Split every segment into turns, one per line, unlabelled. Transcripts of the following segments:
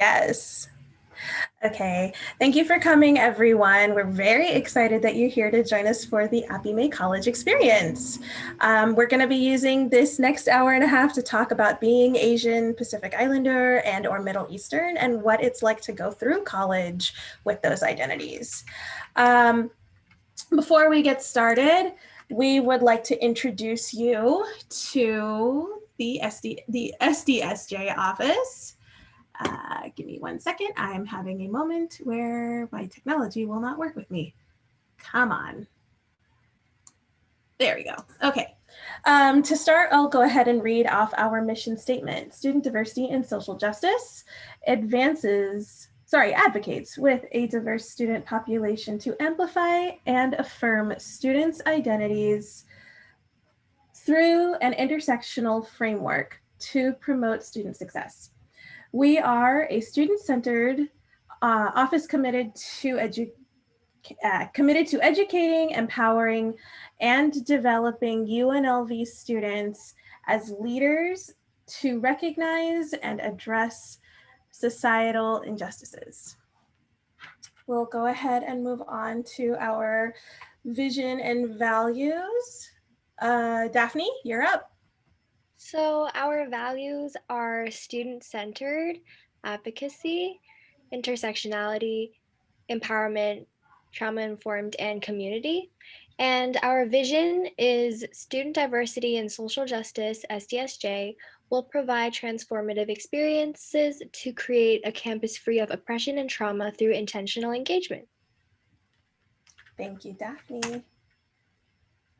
Yes. Okay. Thank you for coming, everyone. We're very excited that you're here to join us for the APIME College Experience. We're going to be using this next hour and a half to talk about being Asian, Pacific Islander, and or Middle Eastern, and what it's like to go through college with those identities. Before we get started, we would like to introduce you to the SDSJ office. Give me 1 second. I'm having a moment where my technology will not work with me. Come on. There we go. Okay. To start, I'll go ahead and read off our mission statement. Student diversity and social justice advocates with a diverse student population to amplify and affirm students' identities through an intersectional framework to promote student success. We are a student-centered office committed to educating, empowering, and developing UNLV students as leaders to recognize and address societal injustices. We'll go ahead and move on to our vision and values. Daphne, you're up.
So our values are student-centered, advocacy, intersectionality, empowerment, trauma-informed, and community. And our vision is student diversity and social justice, SDSJ, will provide transformative experiences to create a campus free of oppression and trauma through intentional engagement.
Thank you, Daphne.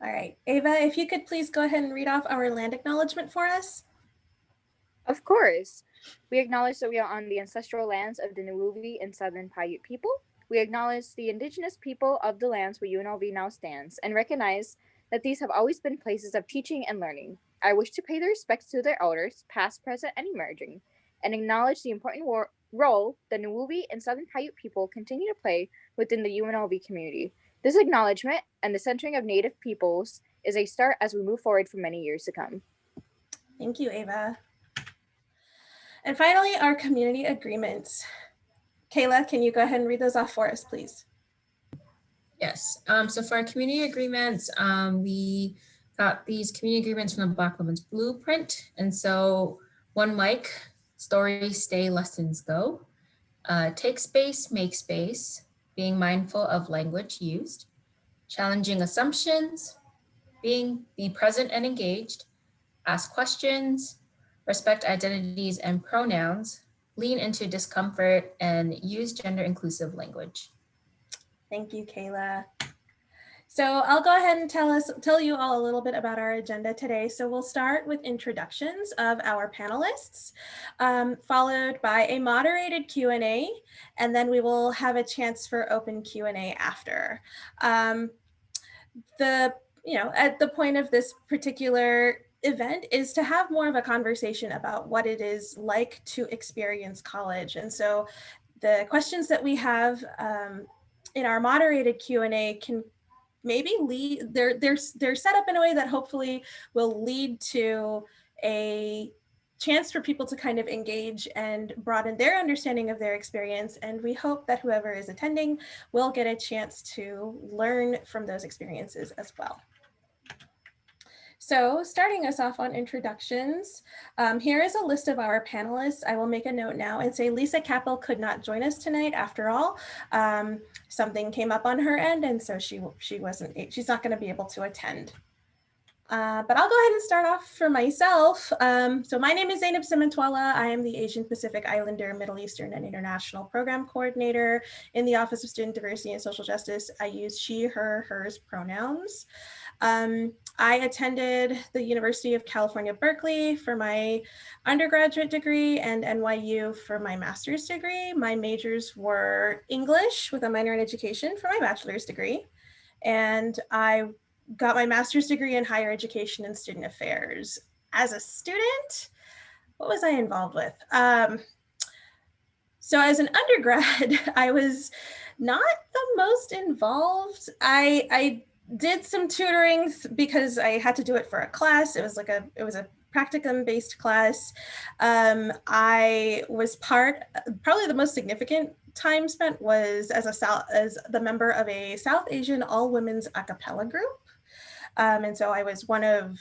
All right, Ava, if you could please go ahead and read off our land acknowledgement for us.
Of course. We acknowledge that we are on the ancestral lands of the Nuwuvi and Southern Paiute people. We acknowledge the indigenous people of the lands where UNLV now stands and recognize that these have always been places of teaching and learning. I wish to pay the respects to their elders, past, present, and emerging, and acknowledge the important role the Nuwuvi and Southern Paiute people continue to play within the UNLV community. This acknowledgement and the centering of Native peoples is a start as we move forward for many years to come.
Thank you, Ava. And finally, our community agreements. Kayla, can you go ahead and read those off for us, please?
Yes. So for our community agreements, we got these community agreements from the Black Women's Blueprint. And so one mic, story, stay, lessons, go. Take space, make space, being mindful of language used, challenging assumptions, be present and engaged, ask questions, respect identities and pronouns, lean into discomfort, and use gender inclusive language.
Thank you, Kayla. So I'll go ahead and tell you all a little bit about our agenda today. So we'll start with introductions of our panelists, followed by a moderated Q&A, and then we will have a chance for open Q&A after. At the point of this particular event is to have more of a conversation about what it is like to experience college. And so the questions that we have in our moderated Q&A can maybe lead, they're set up in a way that hopefully will lead to a chance for people to kind of engage and broaden their understanding of their experience. And we hope that whoever is attending will get a chance to learn from those experiences as well. So starting us off on introductions, here is a list of our panelists. I will make a note now and say Lisa Capel could not join us tonight after all. Something came up on her end, and so she's not going to be able to attend. But I'll go ahead and start off for myself. So my name is Zainab Simantwala. I am the Asian Pacific Islander, Middle Eastern and International Program Coordinator in the Office of Student Diversity and Social Justice. I use she, her, hers pronouns. I attended the University of California, Berkeley for my undergraduate degree and NYU for my master's degree. My majors were English with a minor in education for my bachelor's degree. And I got my master's degree in higher education and student affairs. As a student, what was I involved with? So as an undergrad, I was not the most involved. I did some tutoring because I had to do it for a class. It was a practicum-based class. I was probably the most significant time spent was as the member of a South Asian all-women's a cappella group. And so I was one of,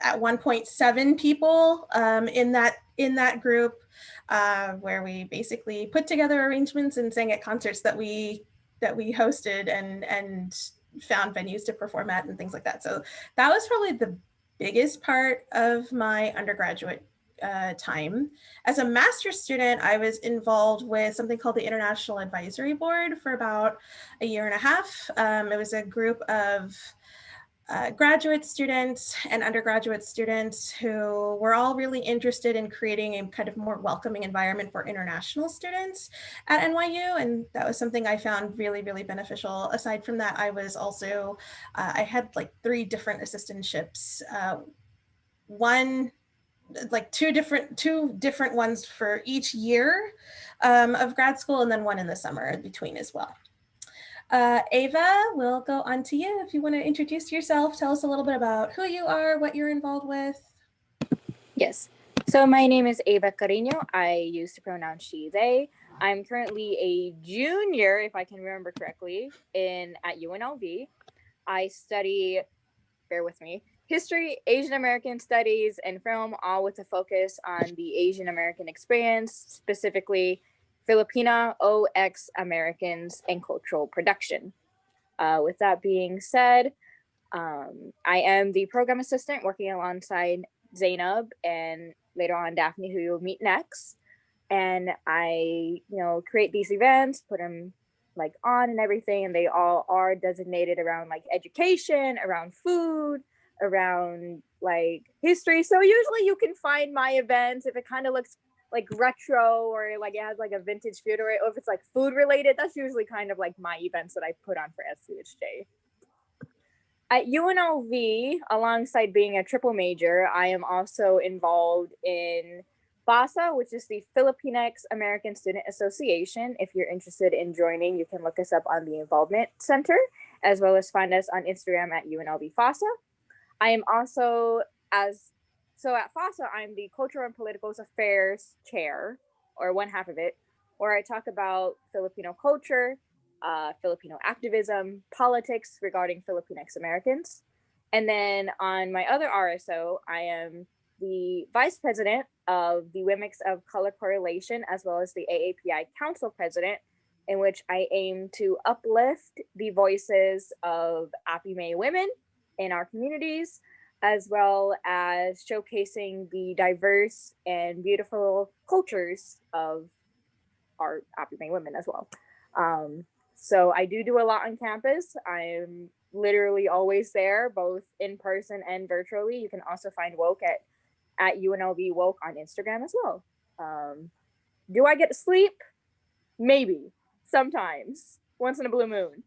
at one point, 7 people in that group, where we basically put together arrangements and sang at concerts that we hosted and found venues to perform at and things like that. So that was probably the biggest part of my undergraduate time. As a master's student, I was involved with something called the International Advisory Board for about a year and a half. It was a group of graduate students and undergraduate students who were all really interested in creating a kind of more welcoming environment for international students at NYU. And that was something I found really, really beneficial. Aside from that, I was also, I had like 3 different assistantships. Two different ones for each year of grad school, and then one in the summer in between as well. Ava, we'll go on to you. If you want to introduce yourself, tell us a little bit about who you are, what you're involved with.
Yes. So my name is Ava Carino. I use the pronoun she, they. I'm currently a junior, if I can remember correctly, at UNLV. I study, bear with me, history, Asian American studies, and film, all with a focus on the Asian American experience, specifically Filipina OX Americans and cultural production. With that being said, I am the program assistant working alongside Zainab and later on Daphne, who you'll meet next. And I, create these events, put them like on and everything, and they all are designated around like education, around food, around like history. So usually you can find my events if it kind of looks like retro or like it has like a vintage feel to it, or if it's like food related, that's usually kind of like my events that I put on for SDSJ. At UNLV, alongside being a triple major, I am also involved in FASA, which is the Filipinx American Student Association. If you're interested in joining, you can look us up on the Involvement Center, as well as find us on Instagram at UNLV FASA. I am also, at FASA, I'm the Cultural and Political Affairs chair, or one half of it, where I talk about Filipino culture, Filipino activism, politics regarding Filipinx Americans. And then on my other RSO, I am the vice president of the Women's of Color Correlation, as well as the AAPI council president, in which I aim to uplift the voices of APIME women in our communities, as well as showcasing the diverse and beautiful cultures of our APIME women as well. So I do a lot on campus. I'm literally always there, both in person and virtually. You can also find Woke at UNLV Woke on Instagram as well. Do I get to sleep? Maybe, sometimes, once in a blue moon.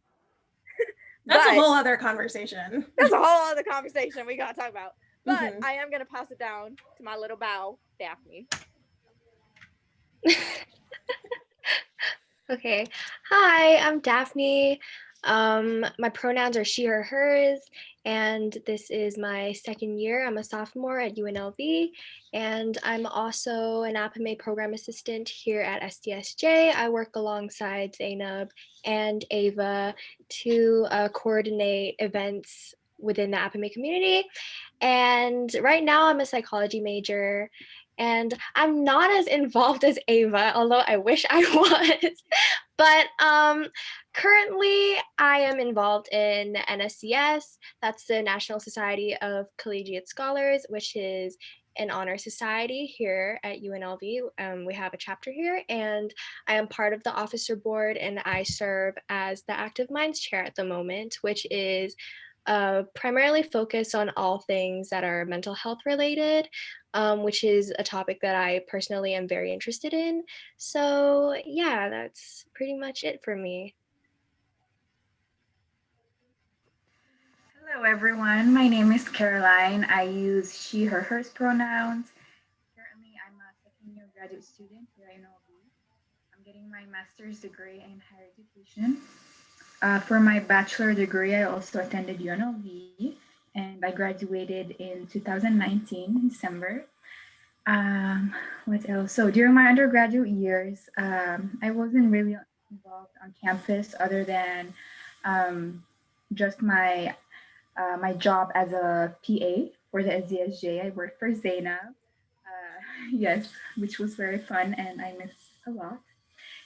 That's a whole other conversation.
That's a whole other conversation we gotta talk about. But I am gonna pass it down to my little bow, Daphne.
Okay. Hi, I'm Daphne. My pronouns are she, her, hers, and this is my second year. I'm a sophomore at UNLV, and I'm also an APIME program assistant here at SDSJ. I work alongside Zainab and Ava to coordinate events within the APIME community. And right now I'm a psychology major, and I'm not as involved as Ava, although I wish I was. But currently, I am involved in NSCS. That's the National Society of Collegiate Scholars, which is an honor society here at UNLV. We have a chapter here, and I am part of the officer board, and I serve as the Active Minds chair at the moment, which is primarily focused on all things that are mental health related, which is a topic that I personally am very interested in. So yeah, that's pretty much it for me.
Hello everyone, my name is Caroline. I use she, her, hers pronouns. Currently, I'm a second year graduate student here at UNLV. I'm getting my master's degree in higher education. For my bachelor degree, I also attended UNLV and I graduated in 2019, December. What else? So during my undergraduate years, I wasn't really involved on campus other than just my job as a PA for the SDSJ. I worked for Zainab. Yes, which was very fun and I miss a lot.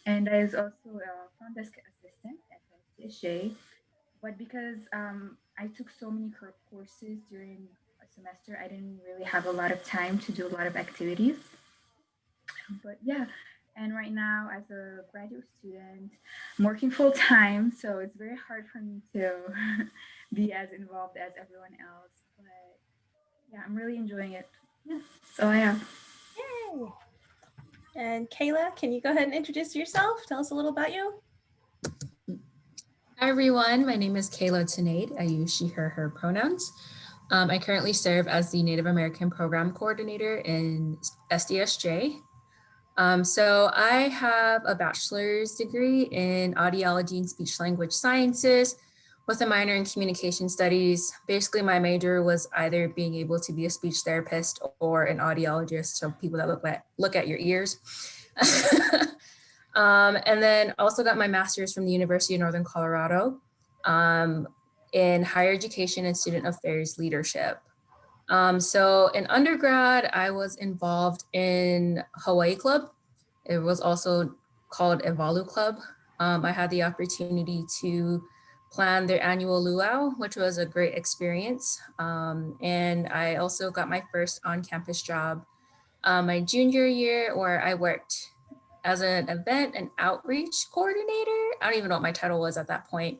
And I was also a front desk assistant at the SDSJ. But because I took so many courses during a semester, I didn't really have a lot of time to do a lot of activities. But yeah, and right now as a graduate student, I'm working full time, so it's very hard for me to be as involved as everyone else. But yeah, I'm really enjoying it. Yeah, so I have.
Yay. And Kayla, can you go ahead and introduce yourself? Tell us a little about you.
Hi everyone, my name is Kayla Tenade. I use she, her pronouns. I currently serve as the Native American Program Coordinator in SDSJ. So I have a bachelor's degree in audiology and speech language sciences with a minor in communication studies. Basically, my major was either being able to be a speech therapist or an audiologist, so people that look at your ears. And then also got my master's from the University of Northern Colorado in higher education and student affairs leadership. So in undergrad, I was involved in Hawaii Club. It was also called Evalu Club. I had the opportunity to plan their annual luau, which was a great experience. And I also got my first on-campus job my junior year, where I worked as an event and outreach coordinator. I don't even know what my title was at that point,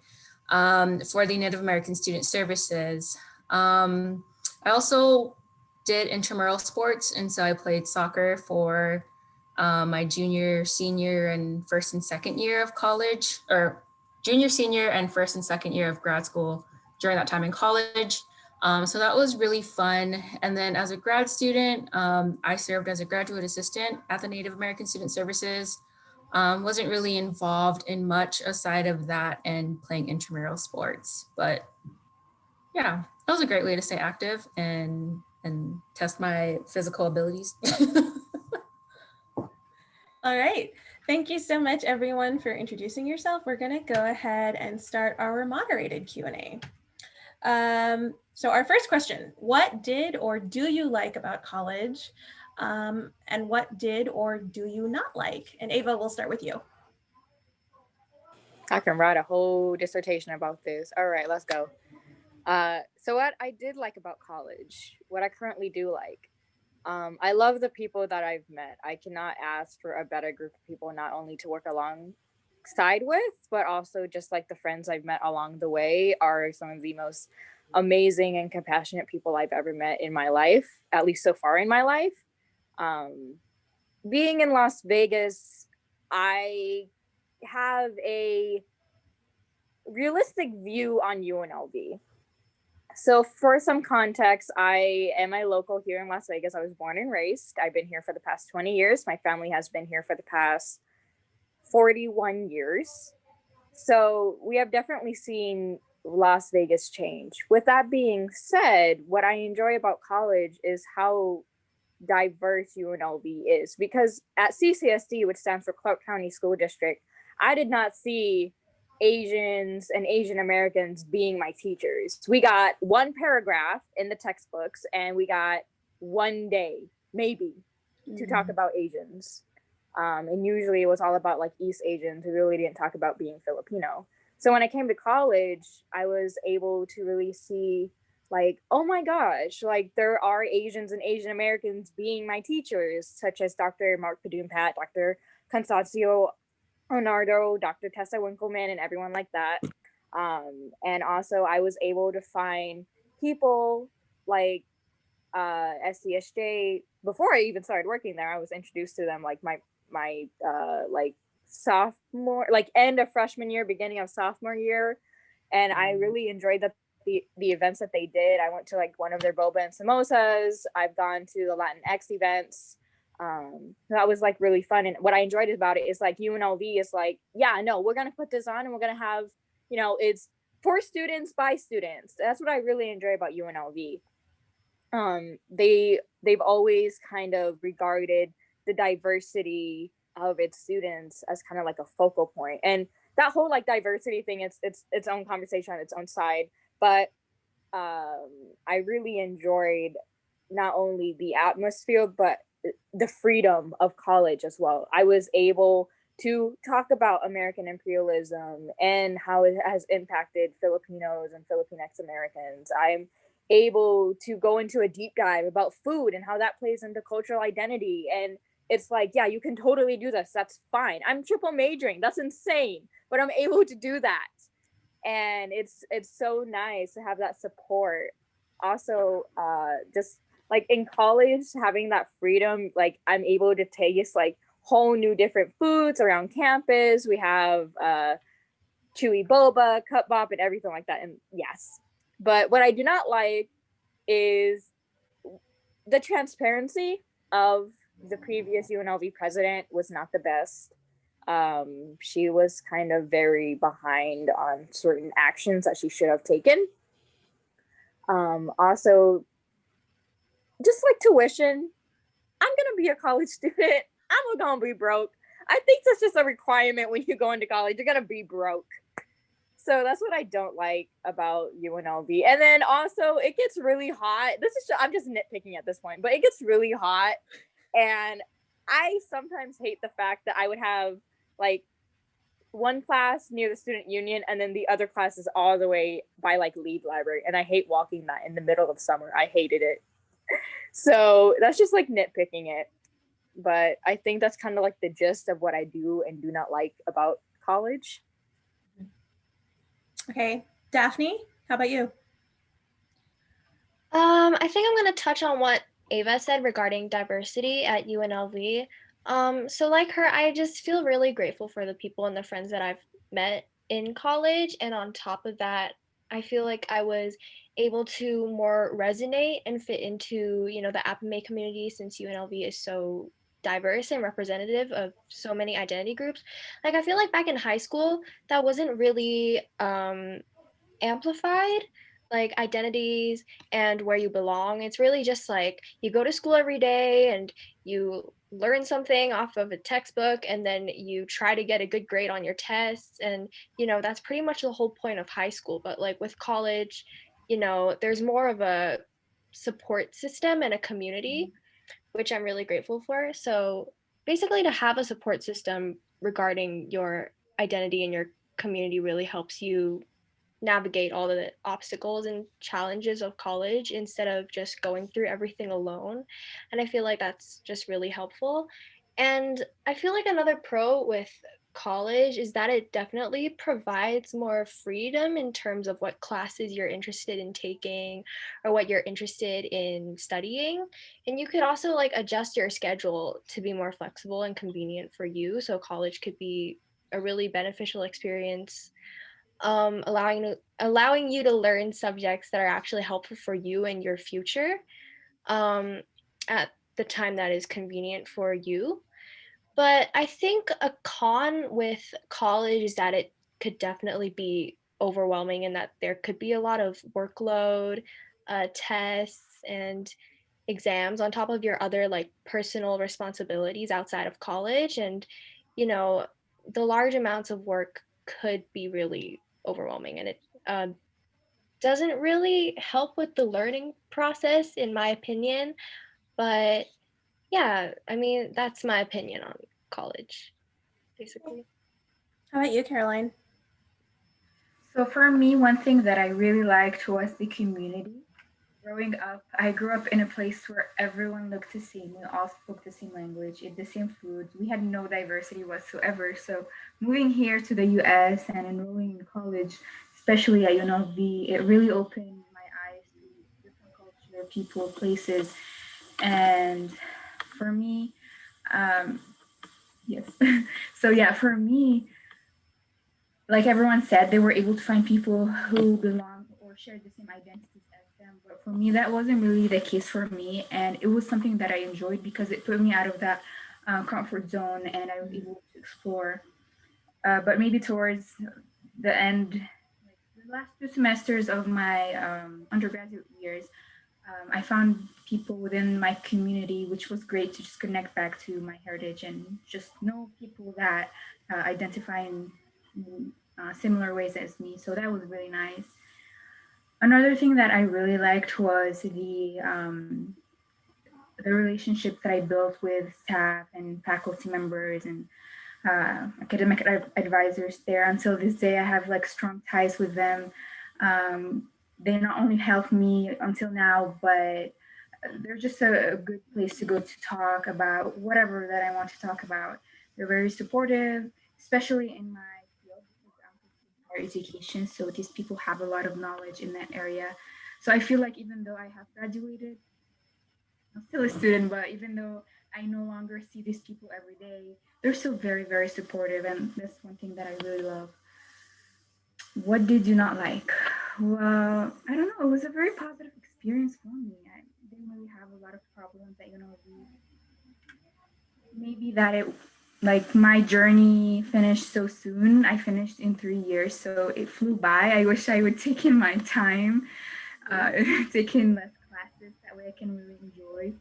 for the Native American Student Services. I also did intramural sports, and so I played soccer for my junior, senior, and first and second year of college, or junior, senior, and first and second year of grad school during that time in college. So that was really fun. And then as a grad student, I served as a graduate assistant at the Native American Student Services. Wasn't really involved in much aside of that and playing intramural sports. But yeah, that was a great way to stay active and test my physical abilities.
All right. Thank you so much, everyone, for introducing yourself. We're going to go ahead and start our moderated Q&A. So our first question, what did or do you like about college? And what did or do you not like? And Ava, we'll start with you.
I can write a whole dissertation about this. All right, let's go. So what I did like about college, what I currently do like, I love the people that I've met. I cannot ask for a better group of people, not only to work alongside with, but also just like the friends I've met along the way are some of the most amazing and compassionate people I've ever met in my life, at least so far in my life. Being in Las Vegas, I have a realistic view on UNLV. So for some context, I am a local here in Las Vegas. I was born and raised. I've been here for the past 20 years. My family has been here for the past 41 years. So we have definitely seen Las Vegas change. With that being said, what I enjoy about college is how diverse UNLV is, because at CCSD, which stands for Clark County School District, I did not see Asians and Asian Americans being my teachers. We got one paragraph in the textbooks and we got one day, maybe, to talk about Asians. And usually it was all about like East Asians. We really didn't talk about being Filipino. So when I came to college, I was able to really see like, oh my gosh, like there are Asians and Asian Americans being my teachers, such as Dr. Mark Padumpat, Dr. Constancio Onardo, Dr. Tessa Winkleman, and everyone like that. And also I was able to find people like SDSJ. Before I even started working there, I was introduced to them like my like sophomore, like end of freshman year, beginning of sophomore year. And I really enjoyed the events that they did. I went to like one of their boba and samosas. I've gone to the Latinx events. That was like really fun. And what I enjoyed about it is like UNLV is like, yeah, no, we're gonna put this on and we're gonna have, you know, it's for students by students. That's what I really enjoy about UNLV. They've always kind of regarded the diversity of its students as kind of like a focal point, and that whole like diversity thing, it's its own conversation on its own side. But I really enjoyed not only the atmosphere but the freedom of college as well. I was able to talk about American imperialism and how it has impacted Filipinos and Filipinx Americans. I'm able to go into a deep dive about food and how that plays into cultural identity. And it's like, yeah, you can totally do this. That's fine. I'm triple majoring. That's insane. But I'm able to do that. And it's so nice to have that support. Also, just like in college, having that freedom, like I'm able to taste like whole new different foods around campus. We have chewy boba, cup bop, and everything like that. And yes, but what I do not like is the transparency of the previous UNLV president was not the best. She was kind of very behind on certain actions that she should have taken. Also, just like tuition, I'm gonna be a college student. I'm gonna be broke. I think that's just a requirement when you go into college. You're gonna be broke. So that's what I don't like about UNLV. And then also it gets really hot. I'm just nitpicking at this point, but it gets really hot. And I sometimes hate the fact that I would have like one class near the student union and then the other class is all the way by like Lead Library. And I hate walking that in the middle of summer. I hated it. So that's just like nitpicking it. But I think that's kind of like the gist of what I do and do not like about college.
Okay, Daphne, how about you?
I think I'm going to touch on what Ava said regarding diversity at UNLV. So like her, I just feel really grateful for the people and the friends that I've met in college. And on top of that, I feel like I was able to more resonate and fit into, the APIME community, since UNLV is so diverse and representative of so many identity groups. Like I feel like back in high school, that wasn't really amplified, like identities and where you belong. It's really just like you go to school every day and you learn something off of a textbook and then you try to get a good grade on your tests, and that's pretty much the whole point of high school. But like with college, there's more of a support system and a community, which I'm really grateful for. So basically, to have a support system regarding your identity and your community really helps you navigate all the obstacles and challenges of college instead of just going through everything alone. And I feel like that's just really helpful. And I feel like another pro with college is that it definitely provides more freedom in terms of what classes you're interested in taking or what you're interested in studying. And you could also like adjust your schedule to be more flexible and convenient for you. So college could be a really beneficial experience, allowing you to learn subjects that are actually helpful for you and your future, at the time that is convenient for you. But I think a con with college is that it could definitely be overwhelming and that there could be a lot of workload, tests, and exams on top of your other like personal responsibilities outside of college. And, you know, the large amounts of work could be really overwhelming, and it doesn't really help with the learning process, in my opinion. But yeah, I mean, that's my opinion on college, basically.
How about you, Caroline?
So for me, one thing that I really liked was the community. Growing up, I grew up in a place where everyone looked the same. We all spoke the same language, ate the same foods. We had no diversity whatsoever. So moving here to the US and enrolling in college, especially at UNLV, it really opened my eyes to different culture, people, places. And for me, um, yes. So yeah, for me, like everyone said, they were able to find people who belong or share the same identities as them. But for me, that wasn't really the case for me. And it was something that I enjoyed because it put me out of that comfort zone and I was able to explore. But maybe towards the end, like the last 2 semesters of my undergraduate years, I found people within my community, which was great to just connect back to my heritage and just know people that identify in similar ways as me. So that was really nice. Another thing that I really liked was the relationships that I built with staff and faculty members and academic advisors there. Until this day, I have like strong ties with them. They not only help me until now, but they're just a good place to go to talk about whatever that I want to talk about. They're very supportive, especially in my field because I'm pursuing higher education. So these people have a lot of knowledge in that area. So I feel like even though I have graduated, I'm still a student, but even though I no longer see these people every day, they're still very, very supportive. And that's one thing that I really love. What did you not like? Well, I don't know. It was a very positive experience for me. I didn't really have a lot of problems that, maybe that it, like my journey finished so soon. I finished in 3 years, so it flew by. I wish I would take in my time, take in less classes. That way I can really enjoy.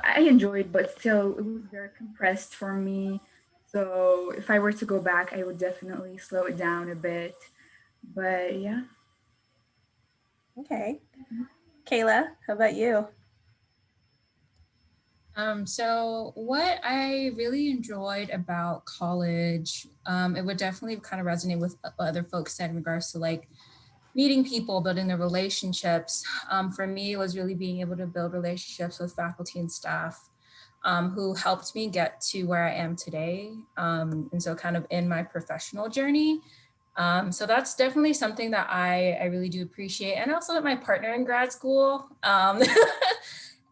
I enjoyed, but still, it was very compressed for me. So if I were to go back, I would definitely slow it down a bit. But yeah.
Okay. Kayla, how about you?
So what I really enjoyed about college, it would definitely kind of resonate with what other folks said in regards to like meeting people, building the relationships. For me, it was really being able to build relationships with faculty and staff who helped me get to where I am today. And so kind of in my professional journey. So that's definitely something that I really do appreciate. And I also met my partner in grad school.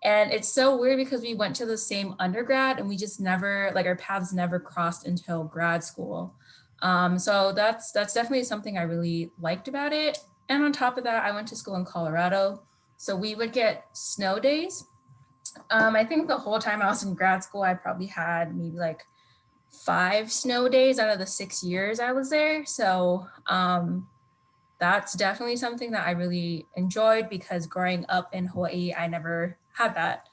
And it's so weird because we went to the same undergrad and we just never, like our paths never crossed until grad school. So that's definitely something I really liked about it. And on top of that, I went to school in Colorado. So we would get snow days. I think the whole time I was in grad school, I probably had maybe like 5 snow days out of the 6 years I was there. So that's definitely something that I really enjoyed because growing up in Hawaii, I never had that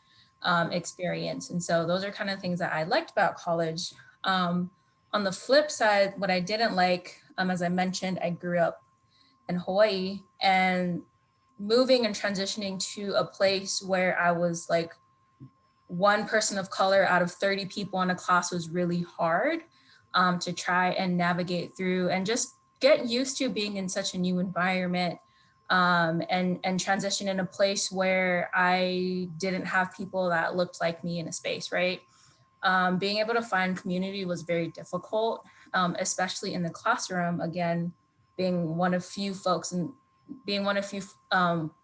experience. And so those are kind of things that I liked about college. On the flip side, what I didn't like, as I mentioned, I grew up in Hawaii and moving and transitioning to a place where I was like one person of color out of 30 people in a class was really hard to try and navigate through and just get used to being in such a new environment and transition in a place where I didn't have people that looked like me in a space, right? Being able to find community was very difficult, especially in the classroom. Again, being one of few folks and being one of few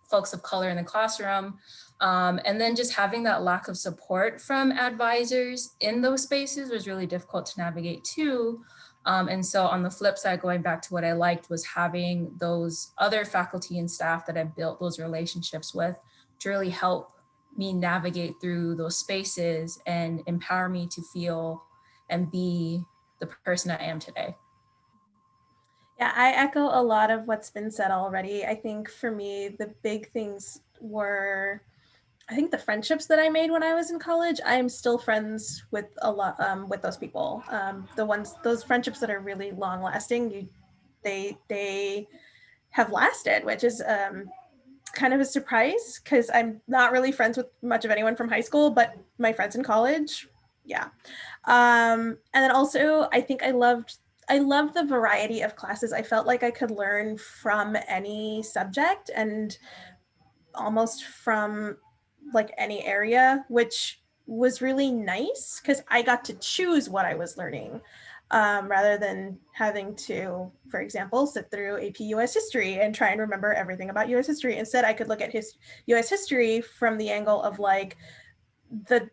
folks of color in the classroom. And then just having that lack of support from advisors in those spaces was really difficult to navigate too. And so on the flip side, going back to what I liked was having those other faculty and staff that I built those relationships with to really help me navigate through those spaces and empower me to feel and be the person I am today.
Yeah, I echo a lot of what's been said already. I think for me, the big things were, I think the friendships that I made when I was in college. I'm still friends with a lot with those people. Those friendships that are really long lasting, they have lasted, which is kind of a surprise because I'm not really friends with much of anyone from high school, but my friends in college, yeah. And then also, I think I loved the variety of classes. I felt like I could learn from any subject and almost from like any area, which was really nice because I got to choose what I was learning rather than having to, for example, sit through AP US history and try and remember everything about US history. Instead, I could look at US history from the angle of like the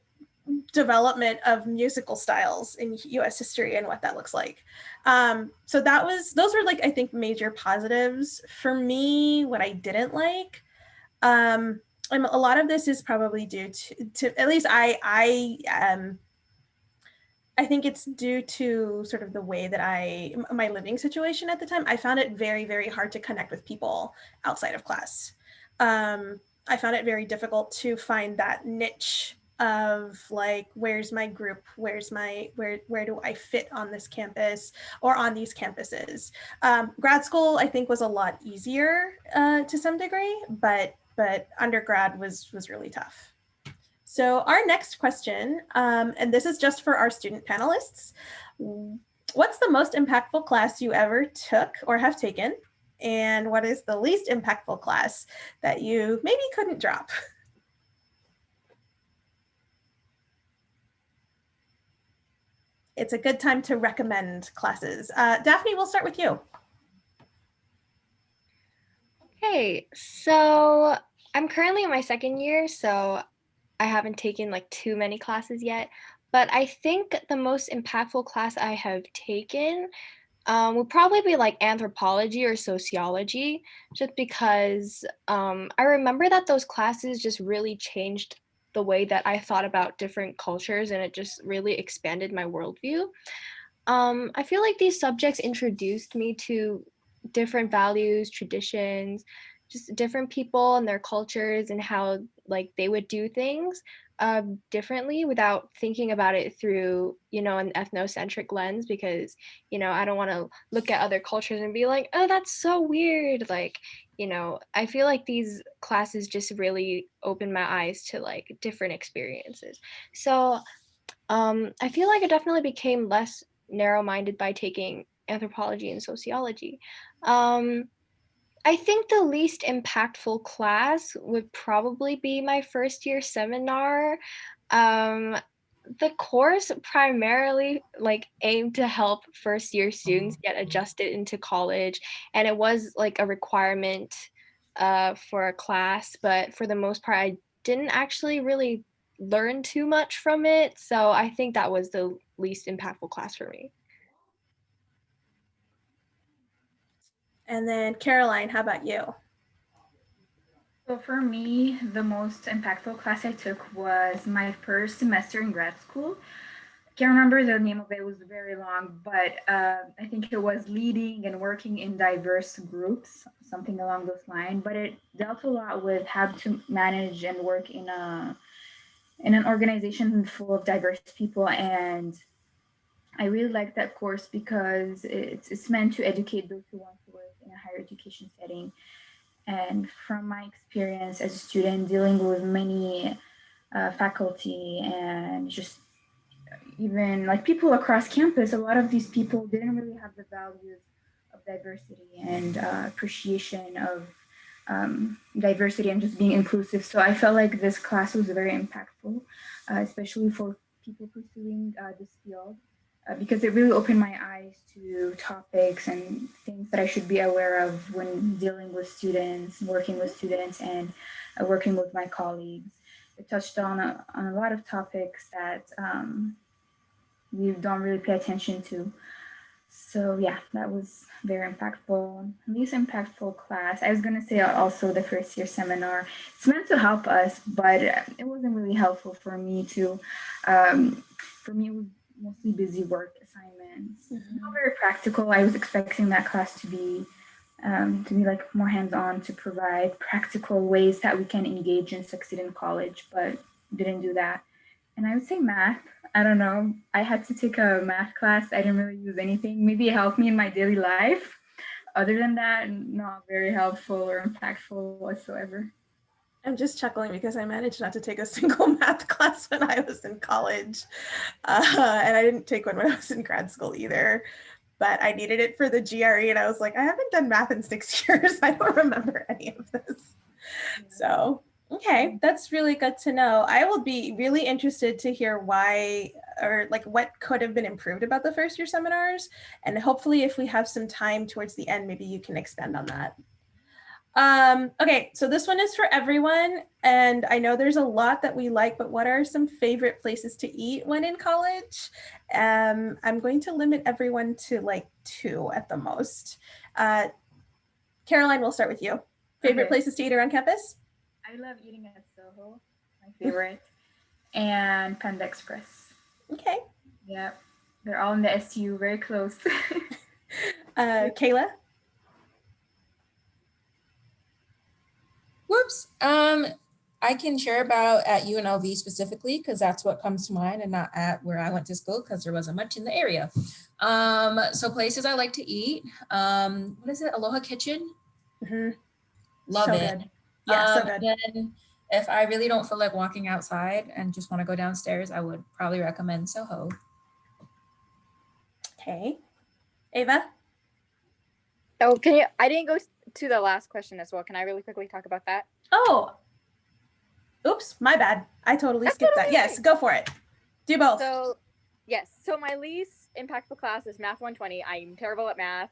development of musical styles in US history and what that looks like. So those were like, I think, major positives. For me, what I didn't like, and a lot of this is probably due to at least I think it's due to sort of the way that my living situation at the time. I found it very, very hard to connect with people outside of class. I found it very difficult to find that niche of like, where's my group? Where do I fit on this campus or on these campuses? Grad school, I think, was a lot easier to some degree, but undergrad was really tough. So our next question, and this is just for our student panelists. What's the most impactful class you ever took or have taken? And what is the least impactful class that you maybe couldn't drop? It's a good time to recommend classes. Daphne, we'll start with you.
Okay, so I'm currently in my second year, so I haven't taken like too many classes yet, but I think the most impactful class I have taken would probably be like anthropology or sociology, just because I remember that those classes just really changed the way that I thought about different cultures, and it just really expanded my worldview. I feel like these subjects introduced me to different values, traditions, just different people and their cultures and how like they would do things differently without thinking about it through, an ethnocentric lens, because, I don't want to look at other cultures and be like, oh, that's so weird. Like, I feel like these classes just really open my eyes to like different experiences. So I feel like I definitely became less narrow-minded by taking anthropology and sociology. Um, I think the least impactful class would probably be my first year seminar. Um, the course primarily like aimed to help first year students get adjusted into college, and it was like a requirement for a class, but for the most part, I didn't actually really learn too much from it. So I think that was the least impactful class for me.
And then Caroline, how about you?
So for me, the most impactful class I took was my first semester in grad school. Can't remember the name of it, it was very long, but I think it was leading and working in diverse groups, something along those lines. But it dealt a lot with how to manage and work in an organization full of diverse people. And I really like that course because it's meant to educate those who want to work in a higher education setting. And from my experience as a student dealing with many faculty and just even like people across campus, a lot of these people didn't really have the values of diversity and appreciation of diversity and just being inclusive. So I felt like this class was very impactful, especially for people pursuing this field. Because it really opened my eyes to topics and things that I should be aware of when dealing with students, working with students, and working with my colleagues. It touched on a lot of topics that we don't really pay attention to. So yeah, that was very impactful. Least impactful class, I was gonna say also the first year seminar. It's meant to help us, but it wasn't really helpful for me to. For me, it was mostly busy work assignments. Not very practical. I was expecting that class to be like more hands-on, to provide practical ways that we can engage and succeed in college, but didn't do that. And I would say math. I don't know. I had to take a math class. I didn't really use anything. Maybe it helped me in my daily life. Other than that, not very helpful or impactful whatsoever.
I'm just chuckling because I managed not to take a single math class when I was in college. And I didn't take one when I was in grad school either. But I needed it for the GRE, and I was like, I haven't done math in 6 years. I don't remember any of this. So, okay, that's really good to know. I will be really interested to hear why, or like what could have been improved about the first year seminars. And hopefully if we have some time towards the end, maybe you can expand on that. Okay, so this one is for everyone, and I know there's a lot that we like, but what are some favorite places to eat when in college? I'm going to limit everyone to like 2 at the most. Caroline, we'll start with you. Favorite places to eat around campus?
I love eating at Soho, my favorite, and Panda Express.
Okay.
Yep. They're all in the SU, very close.
Kayla?
Whoops. I can share about at UNLV specifically because that's what comes to mind, and not at where I went to school because there wasn't much in the area. So places I like to eat. What is it? Aloha Kitchen.
Mm-hmm.
Love
So
it.
good. Yeah, so good.
Then if I really don't feel like walking outside and just want to go downstairs, I would probably recommend Soho.
Okay. Ava?
Oh, can you? I didn't go to the last question as well. Can I really quickly talk about that?
Oh, oops, my bad. I totally
That's
skipped that.
totally
Yes,
right.
go for it. Do both.
So, yes. So my least impactful class is Math 120. I'm terrible at math.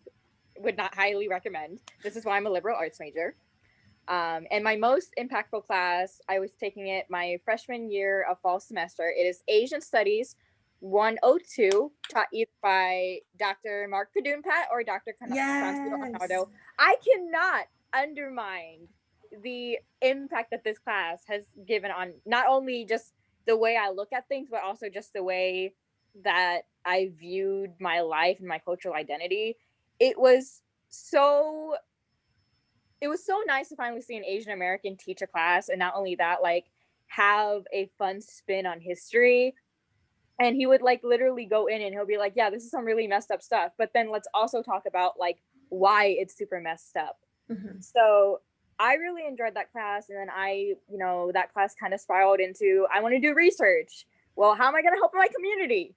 Would not highly recommend. This is why I'm a liberal arts major. And my most impactful class, I was taking it my freshman year of fall semester. It is Asian Studies 102, taught either by Dr. Mark Padunpat or Dr. Constantino
Yes.
Arnaldo. I cannot undermine the impact that this class has given on not only just the way I look at things, but also just the way that I viewed my life and my cultural identity. It was so nice to finally see an Asian American teach a class, and not only that, like have a fun spin on history. And he would like literally go in and he'll be like, yeah, this is some really messed up stuff, but then let's also talk about like why it's super messed up.
Mm-hmm.
So I really enjoyed that class. And then that class kind of spiraled into, I want to do research. Well, how am I going to help my community?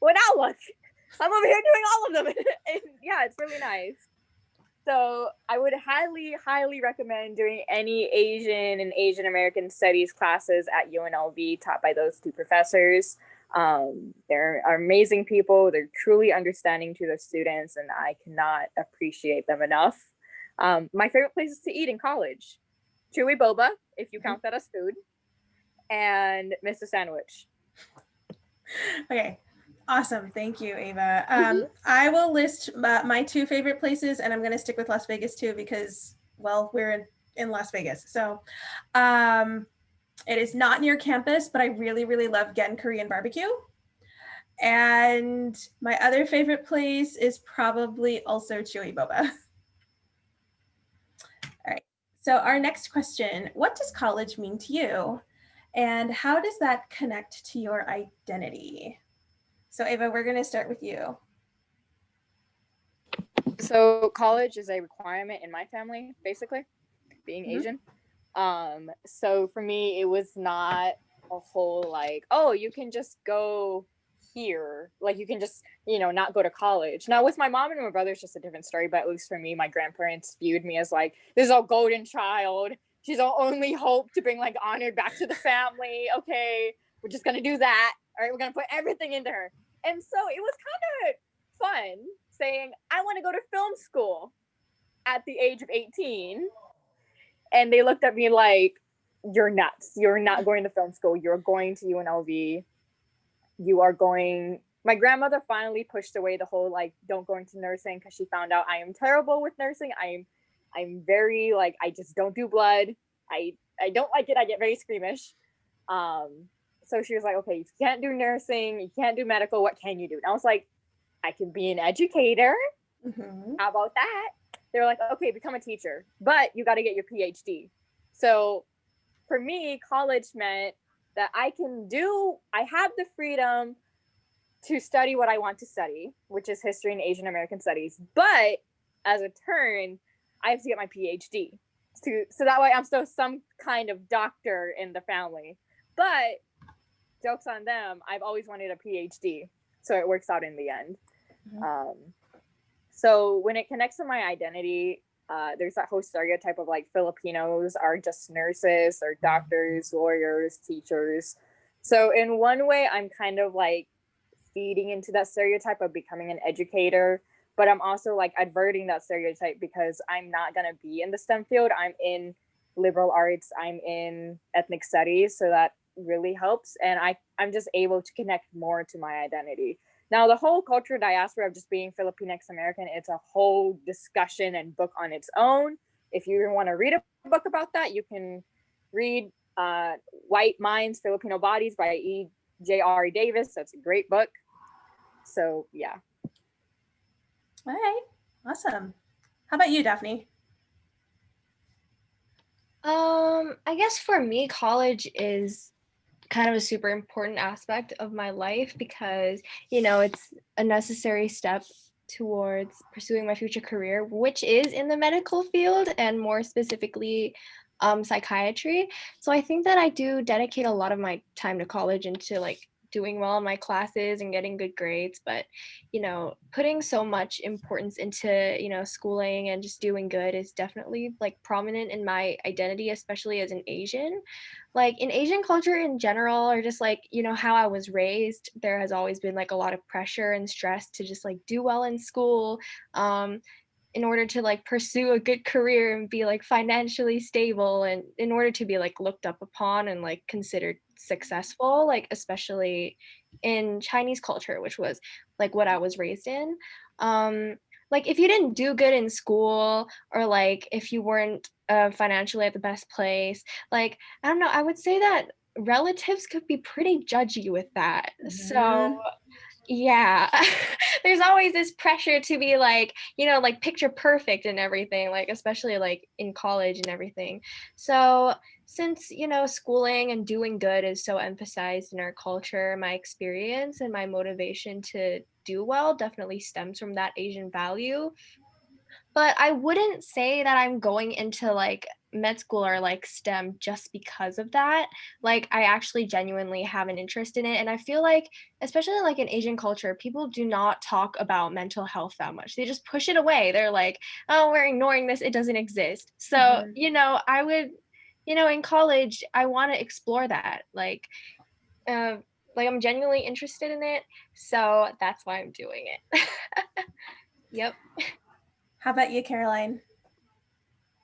Well, now look, I'm over here doing all of them. And yeah, it's really nice. So I would highly, highly recommend doing any Asian and Asian American studies classes at UNLV taught by those two professors. They're amazing people. They're truly understanding to their students, and I cannot appreciate them enough. My favorite places to eat in college: Chewy Boba, if you count that as food, and Mr. Sandwich.
Okay. Awesome. Thank you, Ava. I will list my two favorite places, and I'm going to stick with Las Vegas too because, well, we're in Las Vegas. So it is not near campus, but I really, really love Gen Korean barbecue. And my other favorite place is probably also Chewy Boba. All right. So our next question, what does college mean to you? And how does that connect to your identity? So Ava, we're going to start with you.
So college is a requirement in my family, basically, being Asian. So for me, it was not a whole like, oh, you can just go here. Like you can just, not go to college. Now with my mom and my brother, it's just a different story. But at least for me, my grandparents viewed me as like, this is our golden child. She's our only hope to bring like honor back to the family. Okay, we're just going to do that. All right, we're going to put everything into her. And so it was kind of fun saying, I want to go to film school at the age of 18. And they looked at me like, you're nuts. You're not going to film school. You're going to UNLV. You are going. My grandmother finally pushed away the whole like, don't go into nursing, because she found out I am terrible with nursing. I'm very like, I just don't do blood. I don't like it. I get very squeamish. So she was like, okay, you can't do nursing. You can't do medical. What can you do? And I was like, I can be an educator.
Mm-hmm.
How about that? They were like, okay, become a teacher, but you got to get your PhD. So for me, college meant that I have the freedom to study what I want to study, which is history and Asian American studies. But as a turn, I have to get my PhD. So that way I'm still some kind of doctor in the family. But joke's on them, I've always wanted a PhD. So it works out in the end. Mm-hmm. So when it connects to my identity, there's that whole stereotype of like Filipinos are just nurses or doctors, lawyers, teachers. So in one way, I'm kind of like feeding into that stereotype of becoming an educator, but I'm also like adverting that stereotype because I'm not going to be in the STEM field. I'm in liberal arts. I'm in ethnic studies. So that really helps. And I'm just able to connect more to my identity. Now, the whole cultural diaspora of just being Filipinx American, it's a whole discussion and book on its own. If you want to read a book about that, you can read White Minds, Filipino Bodies by E.J.R. Davis. That's a great book. So yeah.
All right, awesome. How about you, Daphne?
I guess for me, college is kind of a super important aspect of my life because, it's a necessary step towards pursuing my future career, which is in the medical field and more specifically psychiatry. So I think that I do dedicate a lot of my time to college into like doing well in my classes and getting good grades, but putting so much importance into schooling and just doing good is definitely like prominent in my identity, especially as an Asian. Like in Asian culture in general, or just like, how I was raised, there has always been like a lot of pressure and stress to just like do well in school, in order to like pursue a good career and be like financially stable, and in order to be like looked up upon and like considered successful, like especially in Chinese culture, which was like what I was raised in. Like if you didn't do good in school, or like if you weren't financially at the best place, like I don't know, I would say that relatives could be pretty judgy with that. So
Mhm.
yeah, there's always this pressure to be like, like picture perfect and everything, like especially like in college and everything. So since, schooling and doing good is so emphasized in our culture, my experience and my motivation to do well definitely stems from that Asian value. But I wouldn't say that I'm going into like med school or like STEM just because of that. Like I actually genuinely have an interest in it. And I feel like, especially like in Asian culture, people do not talk about mental health that much. They just push it away. They're like, oh, we're ignoring this. It doesn't exist. So,
Mhm.
I would, in college, I want to explore that. Uh, like I'm genuinely interested in it. So that's why I'm doing it. Yep.
How about you, Caroline?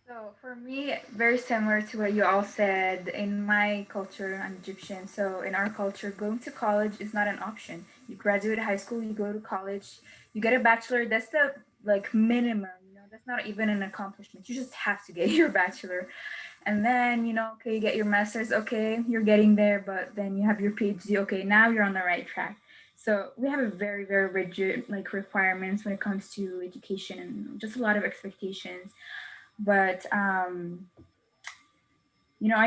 So for me, very similar to what you all said. In my culture, I'm Egyptian. So in our culture, going to college is not an option. You graduate high school, you go to college, you get a bachelor. That's the like minimum. That's not even an accomplishment. You just have to get your bachelor, and then okay, you get your master's. Okay, you're getting there, but then you have your PhD. Okay, now you're on the right track. So we have a very very rigid like requirements when it comes to education and just a lot of expectations, but I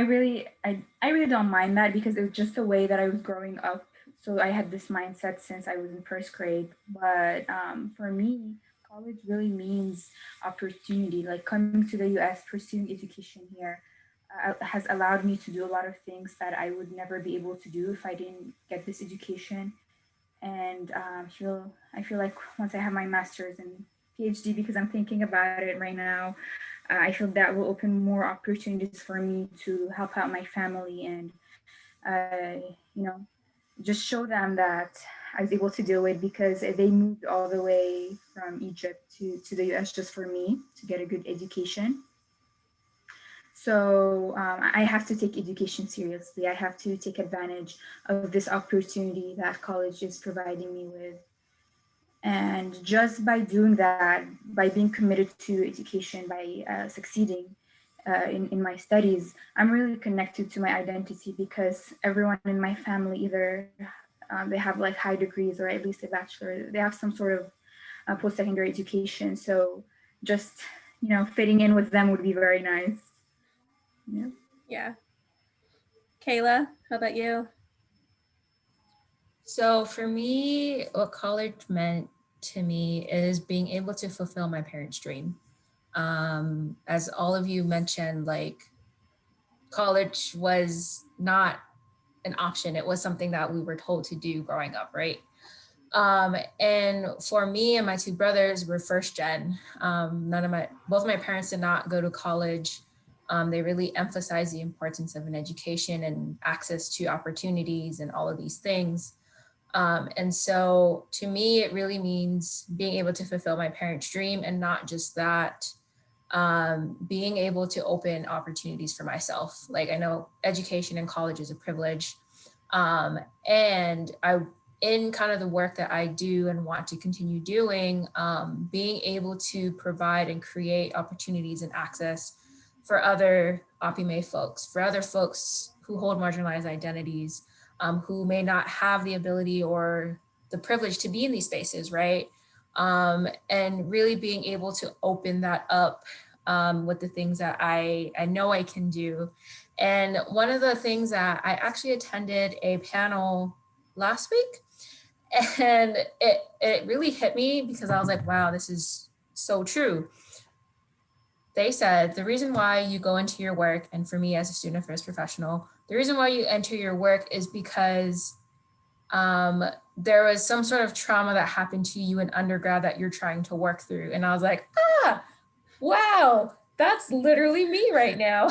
really don't mind that because it was just the way that I was growing up. So I had this mindset since I was in first grade. But for me, college really means opportunity. Like coming to the US, pursuing education here has allowed me to do a lot of things that I would never be able to do if I didn't get this education. And I feel like once I have my master's and PhD, because I'm thinking about it right now, I feel that will open more opportunities for me to help out my family and you know just show them that I was able to do it because they moved all the way from Egypt to the US just for me to get a good education. So I have to take education seriously. I have to take advantage of this opportunity that college is providing me with. And just by doing that, by being committed to education, by succeeding in my studies, I'm really connected to my identity because everyone in my family either they have like high degrees or at least a bachelor. They have some sort of post-secondary education. So just fitting in with them would be very nice. Yeah.
Yeah. Kayla, how about you?
So for me, what college meant to me is being able to fulfill my parents' dream. As all of you mentioned, like college was not an option. It was something that we were told to do growing up, right? And for me and my two brothers, we're first gen. Both of my parents did not go to college. They really emphasize the importance of an education and access to opportunities and all of these things. And so to me, it really means being able to fulfill my parents' dream, and not just that, being able to open opportunities for myself. Like I know education in college is a privilege. And in kind of the work that I do and want to continue doing, being able to provide and create opportunities and access for other APIME folks, for other folks who hold marginalized identities, who may not have the ability or the privilege to be in these spaces, right? And really being able to open that up with the things that I know I can do. And one of the things that I actually attended a panel last week, and it really hit me because I was like, wow, this is so true. They said the reason why you go into your work, and for me as a student affairs professional, the reason why you enter your work is because there was some sort of trauma that happened to you in undergrad that you're trying to work through. And I was like, wow, that's literally me right now.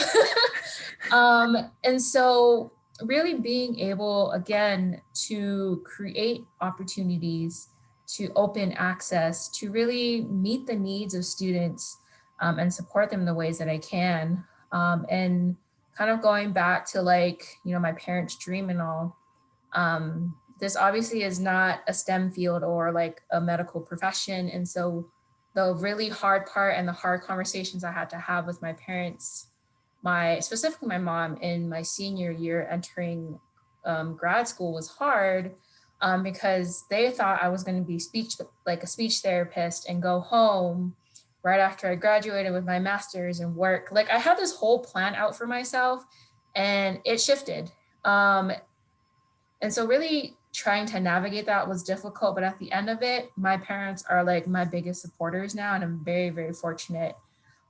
And so really being able, again, to create opportunities, to open access, to really meet the needs of students and support them in the ways that I can. And kind of going back to like, you know, my parents' dream and all, this obviously is not a STEM field or like a medical profession. And so the really hard part and the hard conversations I had to have with my parents, specifically my mom in my senior year entering grad school was hard because they thought I was going to be a speech therapist and go home right after I graduated with my master's and work. Like I had this whole plan out for myself and it shifted. And so really trying to navigate that was difficult, but at the end of it, my parents are like my biggest supporters now. And I'm very, very fortunate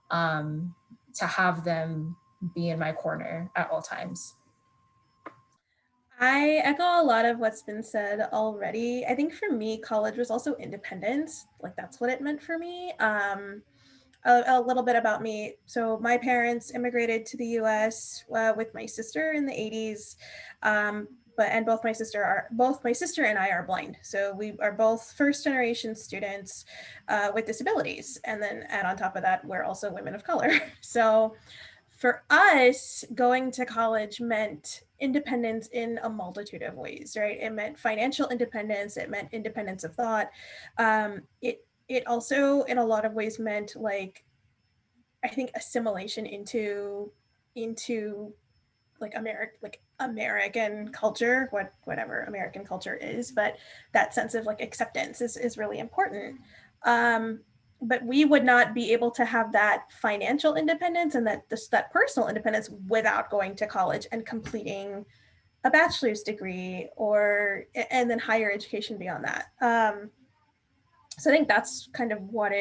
to have them be in my corner at all times.
I echo a lot of what's been said already. I think for me, college was also independence. Like that's what it meant for me. A little bit about me. So my parents immigrated to the U.S. With my sister in the 80s. And both my sister and I are blind. So we are both first generation students with disabilities. And then add on top of that, we're also women of color. So for us, going to college meant independence in a multitude of ways, right? It meant financial independence. It meant independence of thought. It also, in a lot of ways, meant like, I think assimilation into like American culture, whatever American culture is, but that sense of like acceptance is really important. But we would not be able to have that financial independence and that personal independence without going to college and completing a bachelor's degree and then higher education beyond that. So I think that's kind of what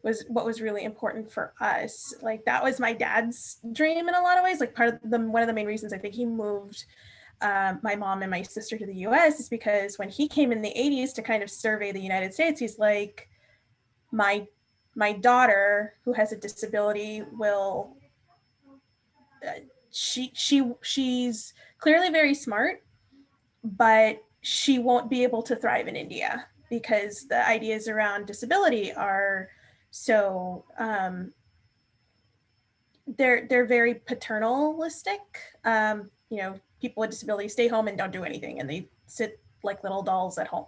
was really important for us. Like that was my dad's dream in a lot of ways. Like one of the main reasons I think he moved my mom and my sister to the US is because when he came in the 80s to kind of survey the United States, he's like, my daughter who has a disability will she's clearly very smart, but she won't be able to thrive in India because the ideas around disability are so they're very paternalistic. You know, people with disabilities stay home and don't do anything, and they sit like little dolls at home.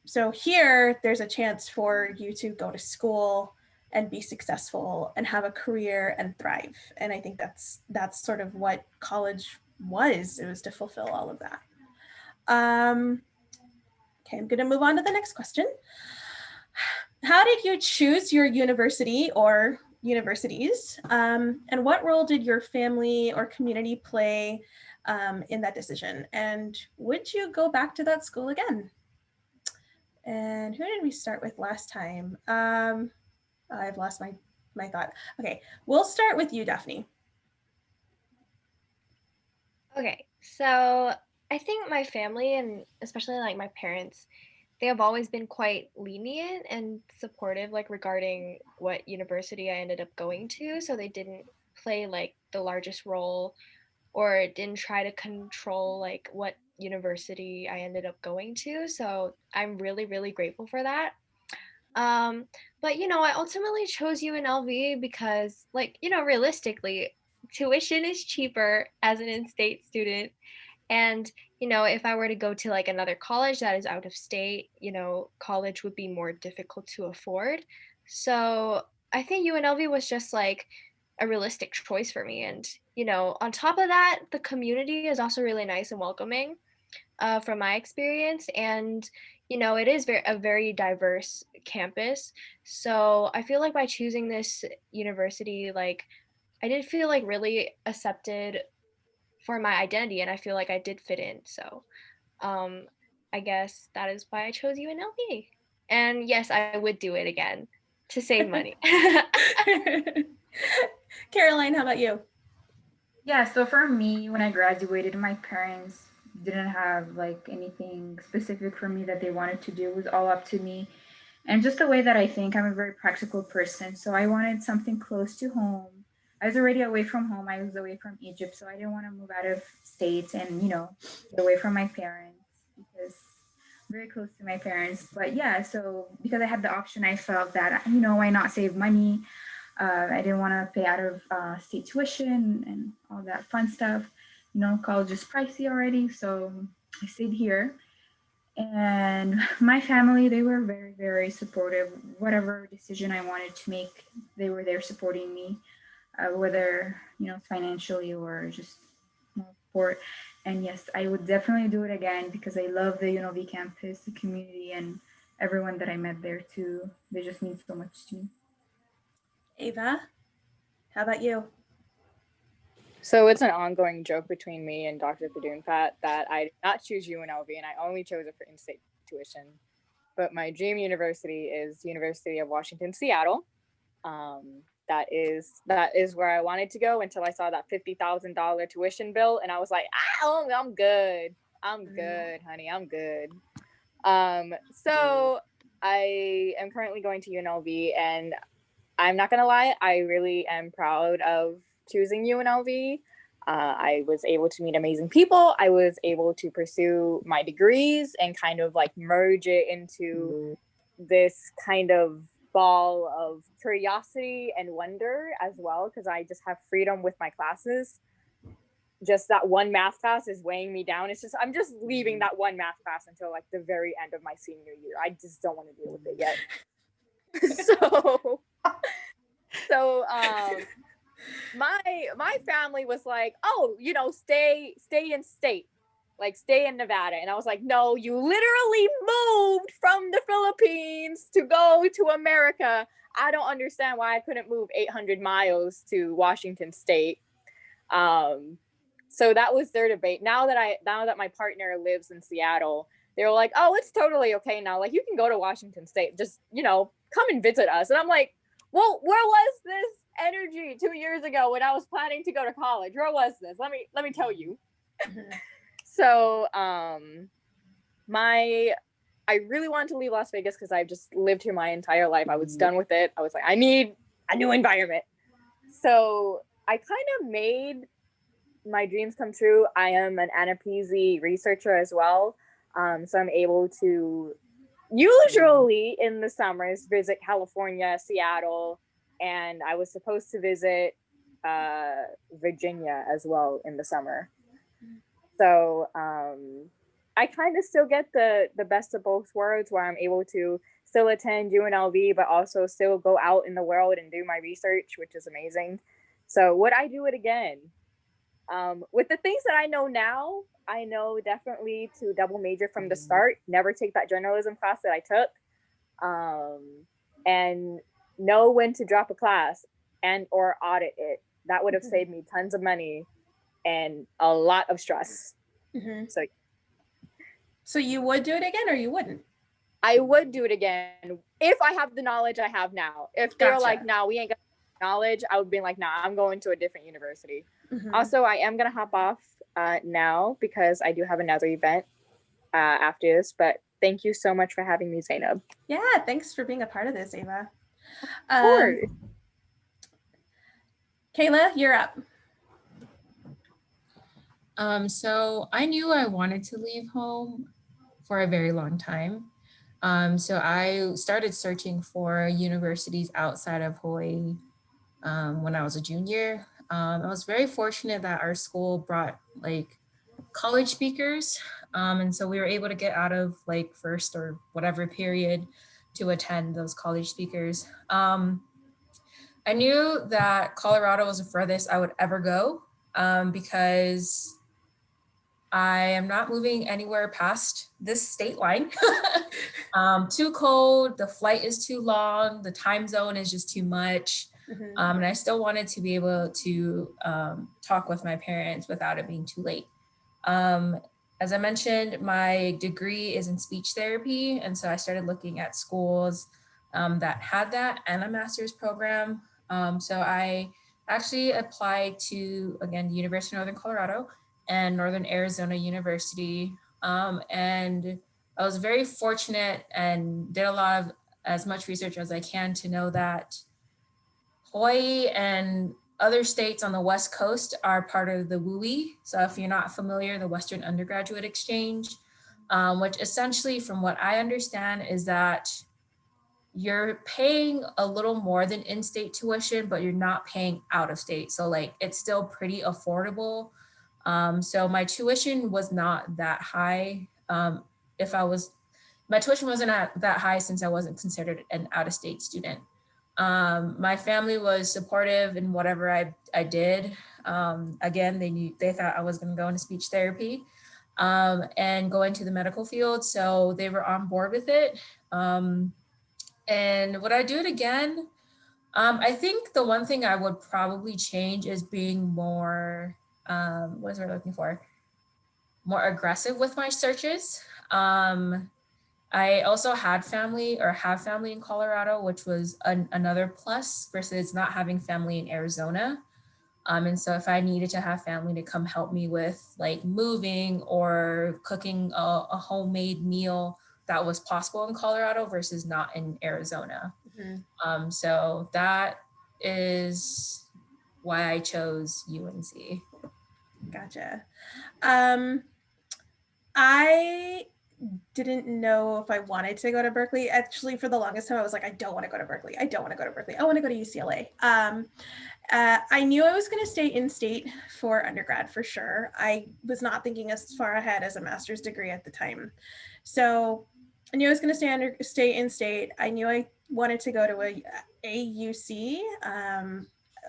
So here, there's a chance for you to go to school and be successful and have a career and thrive. And I think that's sort of what college was. It was to fulfill all of that. Okay, I'm going to move on to the next question. How did you choose your university or universities? And what role did your family or community play in that decision? And would you go back to that school again? And who did we start with last time? I've lost my thought. Okay, we'll start with you, Daphne.
Okay, so I think my family and especially like my parents, they have always been quite lenient and supportive like regarding what university I ended up going to, so they didn't play like the largest role or didn't try to control like what university I ended up going to. So I'm really, really grateful for that. Um, but I ultimately chose UNLV because like, realistically, tuition is cheaper as an in-state student. And, if I were to go to like another college that is out of state, college would be more difficult to afford. So I think UNLV was just like a realistic choice for me. And, on top of that, the community is also really nice and welcoming. from my experience. And, it is a very diverse campus. So I feel like by choosing this university, like, I did feel like really accepted for my identity, and I feel like I did fit in. So um, I guess that is why I chose UNLV. And yes, I would do it again to save money.
Caroline, how about you?
Yeah, so for me, when I graduated, my parents didn't have like anything specific for me that they wanted to do. It was all up to me. And just the way that I think, I'm a very practical person. So I wanted something close to home. I was already away from home. I was away from Egypt. So I didn't want to move out of state and, get away from my parents because I'm very close to my parents. But yeah, so because I had the option, I felt that, why not save money? I didn't want to pay out of state tuition and all that fun stuff. College is pricey already. So I stayed here. And my family, they were very, very supportive. Whatever decision I wanted to make, they were there supporting me, whether, financially or just support. And yes, I would definitely do it again because I love the UNLV campus, the community, and everyone that I met there too. They just mean so much to me.
Ava, how about you?
So it's an ongoing joke between me and Dr. Padunpat that I did not choose UNLV and I only chose it for in-state tuition. But my dream university is University of Washington, Seattle. That is where I wanted to go until I saw that $50,000 tuition bill, and I was like, I'm good. I'm good, honey. I'm good. So I am currently going to UNLV, and I'm not gonna lie, I really am proud of choosing UNLV. I was able to meet amazing people. I was able to pursue my degrees and kind of like merge it into this kind of ball of curiosity and wonder as well, because I just have freedom with my classes. Just that one math class is weighing me down. I'm just leaving that one math class until like the very end of my senior year. I just don't want to deal with it yet. So my family was like, oh, stay in state, like stay in Nevada. And I was like, no, you literally moved from the Philippines to go to America. I don't understand why I couldn't move 800 miles to Washington State. So that was their debate. Now that my partner lives in Seattle, they were like, oh, it's totally okay now. Like, you can go to Washington State, just, come and visit us. And I'm like, well, where was this energy 2 years ago when I was planning to go to college? Where was this? Let me tell you. So I really wanted to leave Las Vegas because I've just lived here my entire life. I was done with it. I was like, I need a new environment. So I kind of made my dreams come true. I am an Anapeasy researcher as well. So I'm able to usually in the summers visit California, Seattle, and I was supposed to visit Virginia as well in the summer. So I kind of still get the best of both worlds, where I'm able to still attend UNLV, but also still go out in the world and do my research, which is amazing. So would I do it again? With the things that I know now, I know definitely to double major from the start, never take that journalism class that I took, and know when to drop a class and or audit it. That would have saved me tons of money and a lot of stress.
Mm-hmm. So you would do it again, or you wouldn't?
I would do it again if I have the knowledge I have now. If they're like, nah, we ain't got knowledge, I would be like, nah, I'm going to a different university. Mm-hmm. Also, I am gonna hop off now because I do have another event after this. But thank you so much for having me, Zainab.
Yeah, thanks for being a part of this, Ava.
Of course.
Kayla, you're up.
So I knew I wanted to leave home for a very long time. So I started searching for universities outside of Hawaii when I was a junior. I was very fortunate that our school brought like college speakers. And so we were able to get out of like first or whatever period to attend those college speakers. I knew that Colorado was the furthest I would ever go because I am not moving anywhere past this state line. Too cold, the flight is too long, the time zone is just too much. And I still wanted to be able to talk with my parents without it being too late. As I mentioned, my degree is in speech therapy. And so I started looking at schools that had that and a master's program. So I actually applied to, again, the University of Northern Colorado and Northern Arizona University. And I was very fortunate and did a lot of as much research as I can to know that Hawaii and other states on the West Coast are part of the WUI. So if you're not familiar, the Western Undergraduate Exchange, which essentially, from what I understand, is that you're paying a little more than in-state tuition, but you're not paying out of state. So like, it's still pretty affordable. So my tuition was not that high. My tuition wasn't that high since I wasn't considered an out-of-state student. My family was supportive in whatever I did. Again, they thought I was going to go into speech therapy and go into the medical field. So they were on board with it. And would I do it again? I think the one thing I would probably change is being more, what is we're looking for? More aggressive with my searches. I also have family in Colorado, which was another plus versus not having family in Arizona. And so if I needed to have family to come help me with like moving or cooking a homemade meal, that was possible in Colorado versus not in Arizona. So that is why I chose UNC.
Gotcha. I didn't know if I wanted to go to Berkeley. Actually, for the longest time, I was like, I don't want to go to Berkeley. I don't want to go to Berkeley. I want to go to UCLA. I knew I was going to stay in state for undergrad for sure. I was not thinking as far ahead as a master's degree at the time. So I knew I was going to stay in state. I knew I wanted to go to a UC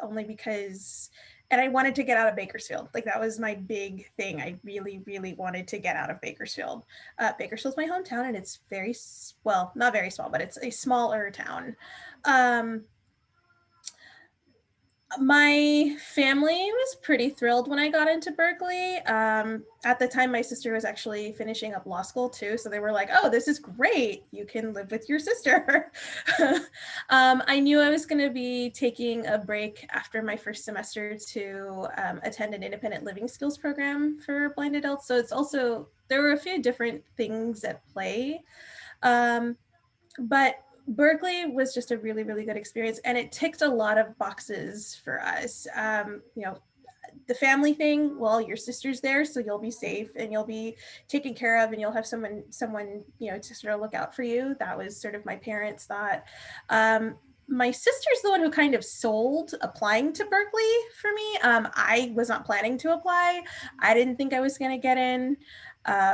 only because, and I wanted to get out of Bakersfield. Like that was my big thing. I really, really wanted to get out of Bakersfield. Bakersfield's my hometown and it's very, well, not very small, but it's a smaller town. My family was pretty thrilled when I got into Berkeley. At the time, my sister was actually finishing up law school too. So they were like, oh, this is great. You can live with your sister. I knew I was going to be taking a break after my first semester to attend an independent living skills program for blind adults. So it's also, there were a few different things at play. But Berkeley was just a really, really good experience, and it ticked a lot of boxes for us. You know, the family thing, well, your sister's there, so you'll be safe and you'll be taken care of and you'll have someone, you know, to sort of look out for you. That was sort of my parents' thought. My sister's the one who kind of sold applying to Berkeley for me. I was not planning to apply. I didn't think I was going to get in.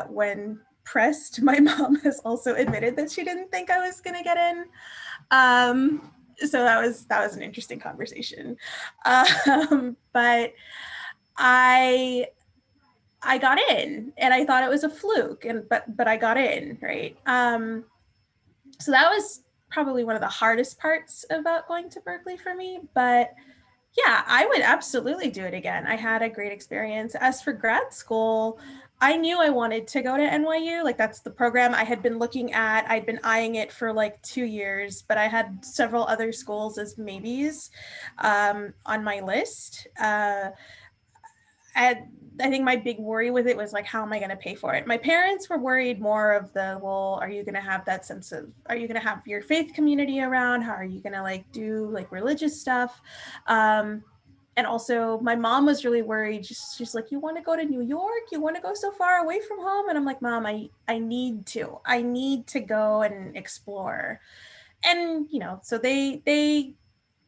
When pressed, my mom has also admitted that she didn't think I was going to get in. So that was an interesting conversation. But I got in and I thought it was a fluke, but I got in, right? So that was probably one of the hardest parts about going to Berkeley for me, but yeah, I would absolutely do it again. I had a great experience. As for grad school, I knew I wanted to go to NYU. Like that's the program I had been looking at. I'd been eyeing it for like 2 years, but I had several other schools as maybes on my list. I think my big worry with it was like, how am I going to pay for it? My parents were worried more of the, well, are you going to have that sense of, are you going to have your faith community around? How are you going to like do like religious stuff? And also my mom was really worried. She's like, you want to go to New York? You want to go so far away from home? And I'm like, Mom, I need to go and explore. And, you know, so they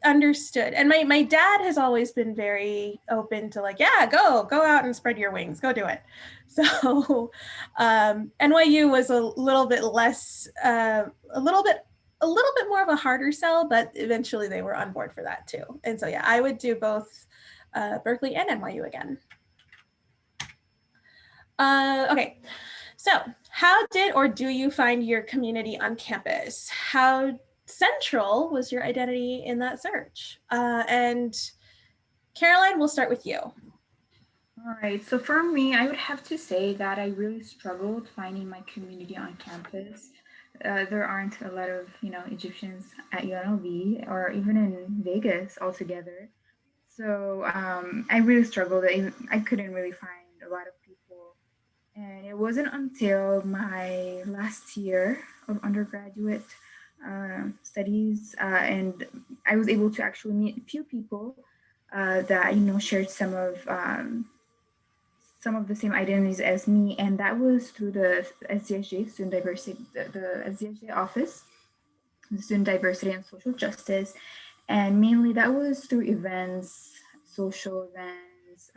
understood. And my dad has always been very open to like, yeah, go out and spread your wings, go do it. So NYU was a little bit less, a little bit more of a harder sell, but eventually they were on board for that too. And so yeah, I would do both Berkeley and NYU again. Okay, so how did or do you find your community on campus? How central was your identity in that search? And Caroline, we'll start with you.
All right, so for me, I would have to say that I really struggled finding my community on campus. There aren't a lot of, Egyptians at UNLV or even in Vegas altogether. So I really struggled. I couldn't really find a lot of people. And it wasn't until my last year of undergraduate studies, and I was able to actually meet a few people that shared some of the same identities as me, and that was through the SDSJ student diversity, the SDSJ office, the student diversity and social justice, and mainly that was through events, social events,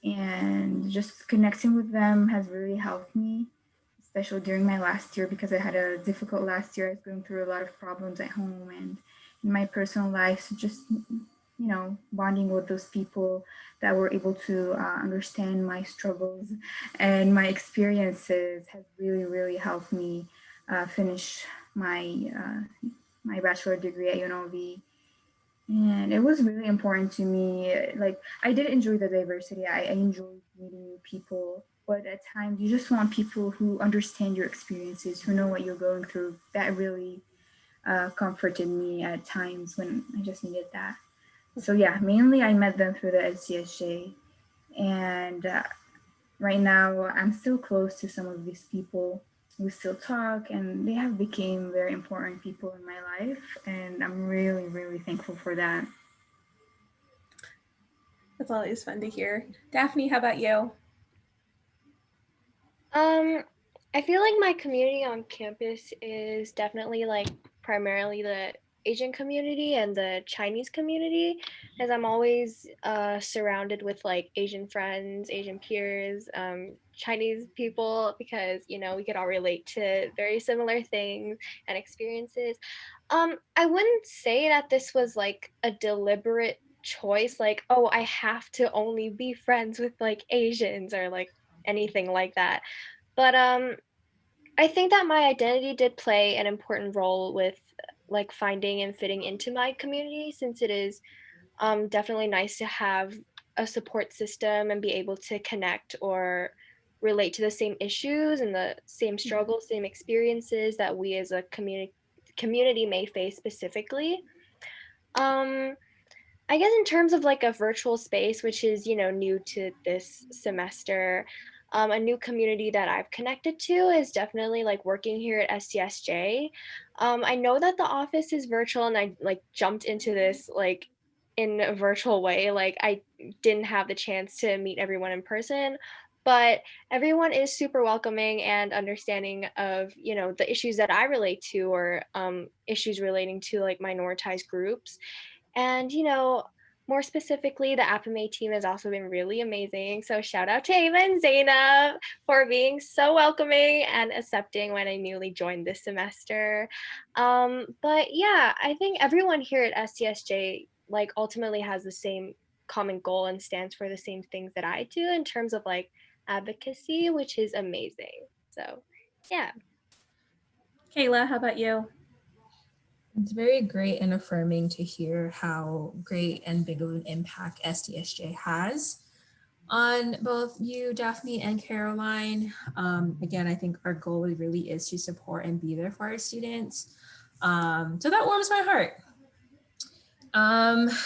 and just connecting with them has really helped me, especially during my last year because I had a difficult last year. I was going through a lot of problems at home and in my personal life. So just bonding with those people that were able to understand my struggles and my experiences has really, really helped me finish my bachelor degree at UNLV. And it was really important to me. Like, I did enjoy the diversity. I enjoyed meeting new people, but at times you just want people who understand your experiences, who know what you're going through. That really comforted me at times when I just needed that. So yeah, mainly I met them through the SDSJ, and right now I'm still close to some of these people. We still talk, and they have become very important people in my life, and I'm really, really thankful for that.
That's always fun to hear. Daphne, how about you?
I feel like my community on campus is definitely like primarily the Asian community and the Chinese community, as I'm always surrounded with like Asian friends, Asian peers, Chinese people, because we could all relate to very similar things and experiences. I wouldn't say that this was like a deliberate choice, like, oh, I have to only be friends with like Asians or like anything like that. But I think that my identity did play an important role with like finding and fitting into my community, since it is definitely nice to have a support system and be able to connect or relate to the same issues and the same struggles, same experiences that we as a community may face specifically. Um, I guess in terms of like a virtual space, which is, new to this semester, a new community that I've connected to is definitely like working here at SDSJ. I know that the office is virtual and I like jumped into this like in a virtual way. Like I didn't have the chance to meet everyone in person, but everyone is super welcoming and understanding of, the issues that I relate to or issues relating to like minoritized groups. And, more specifically, the APIME team has also been really amazing. So shout out to Ava and Zainab for being so welcoming and accepting when I newly joined this semester. But yeah, I think everyone here at STSJ like ultimately has the same common goal and stands for the same things that I do in terms of like advocacy, which is amazing. So yeah.
Kayla, how about you?
It's very great and affirming to hear how great and big of an impact SDSJ has on both you, Daphne, and Caroline. Again, I think our goal really is to support and be there for our students. So that warms my heart.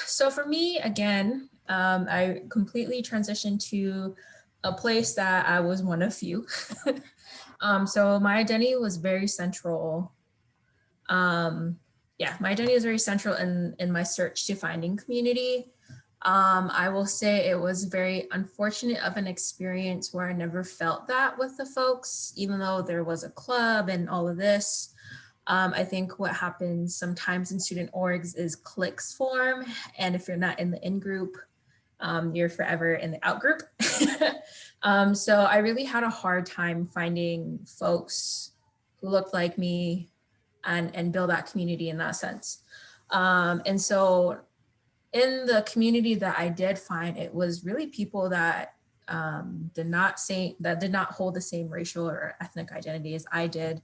So for me, again, I completely transitioned to a place that I was one of few. So my identity was very central. My identity is very central in my search to finding community. I will say it was very unfortunate of an experience where I never felt that with the folks, even though there was a club and all of this. I think what happens sometimes in student orgs is cliques form. And if you're not in the in group, you're forever in the out group. So I really had a hard time finding folks who looked like me and build that community in that sense. And so in the community that I did find, it was really people that did not hold the same racial or ethnic identity as I did.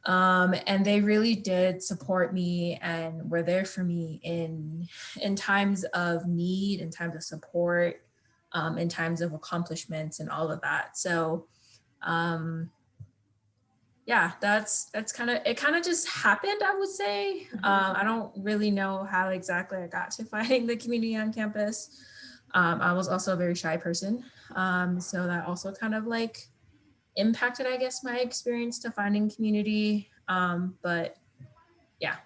And they really did support me and were there for me in times of need, in times of support, in times of accomplishments and all of that. So yeah, that's kind of, it kind of just happened, I would say. I don't really know how exactly I got to finding the community on campus. I was also a very shy person. So that also kind of like impacted, I guess, my experience to finding community. But yeah.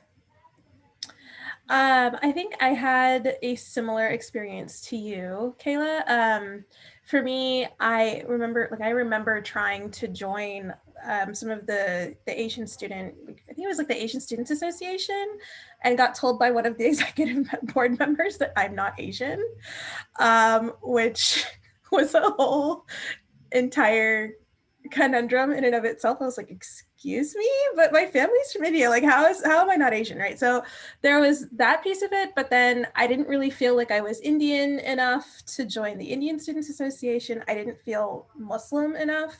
I think I had a similar experience to you, Kayla. For me, I remember trying to join some of the Asian student, I think it was like the Asian Students Association, and got told by one of the executive board members that I'm not Asian, which was a whole entire conundrum in and of itself. I was like, excuse me, but my family's from India. Like, how am I not Asian, right? So there was that piece of it, but then I didn't really feel like I was Indian enough to join the Indian Students Association. I didn't feel Muslim enough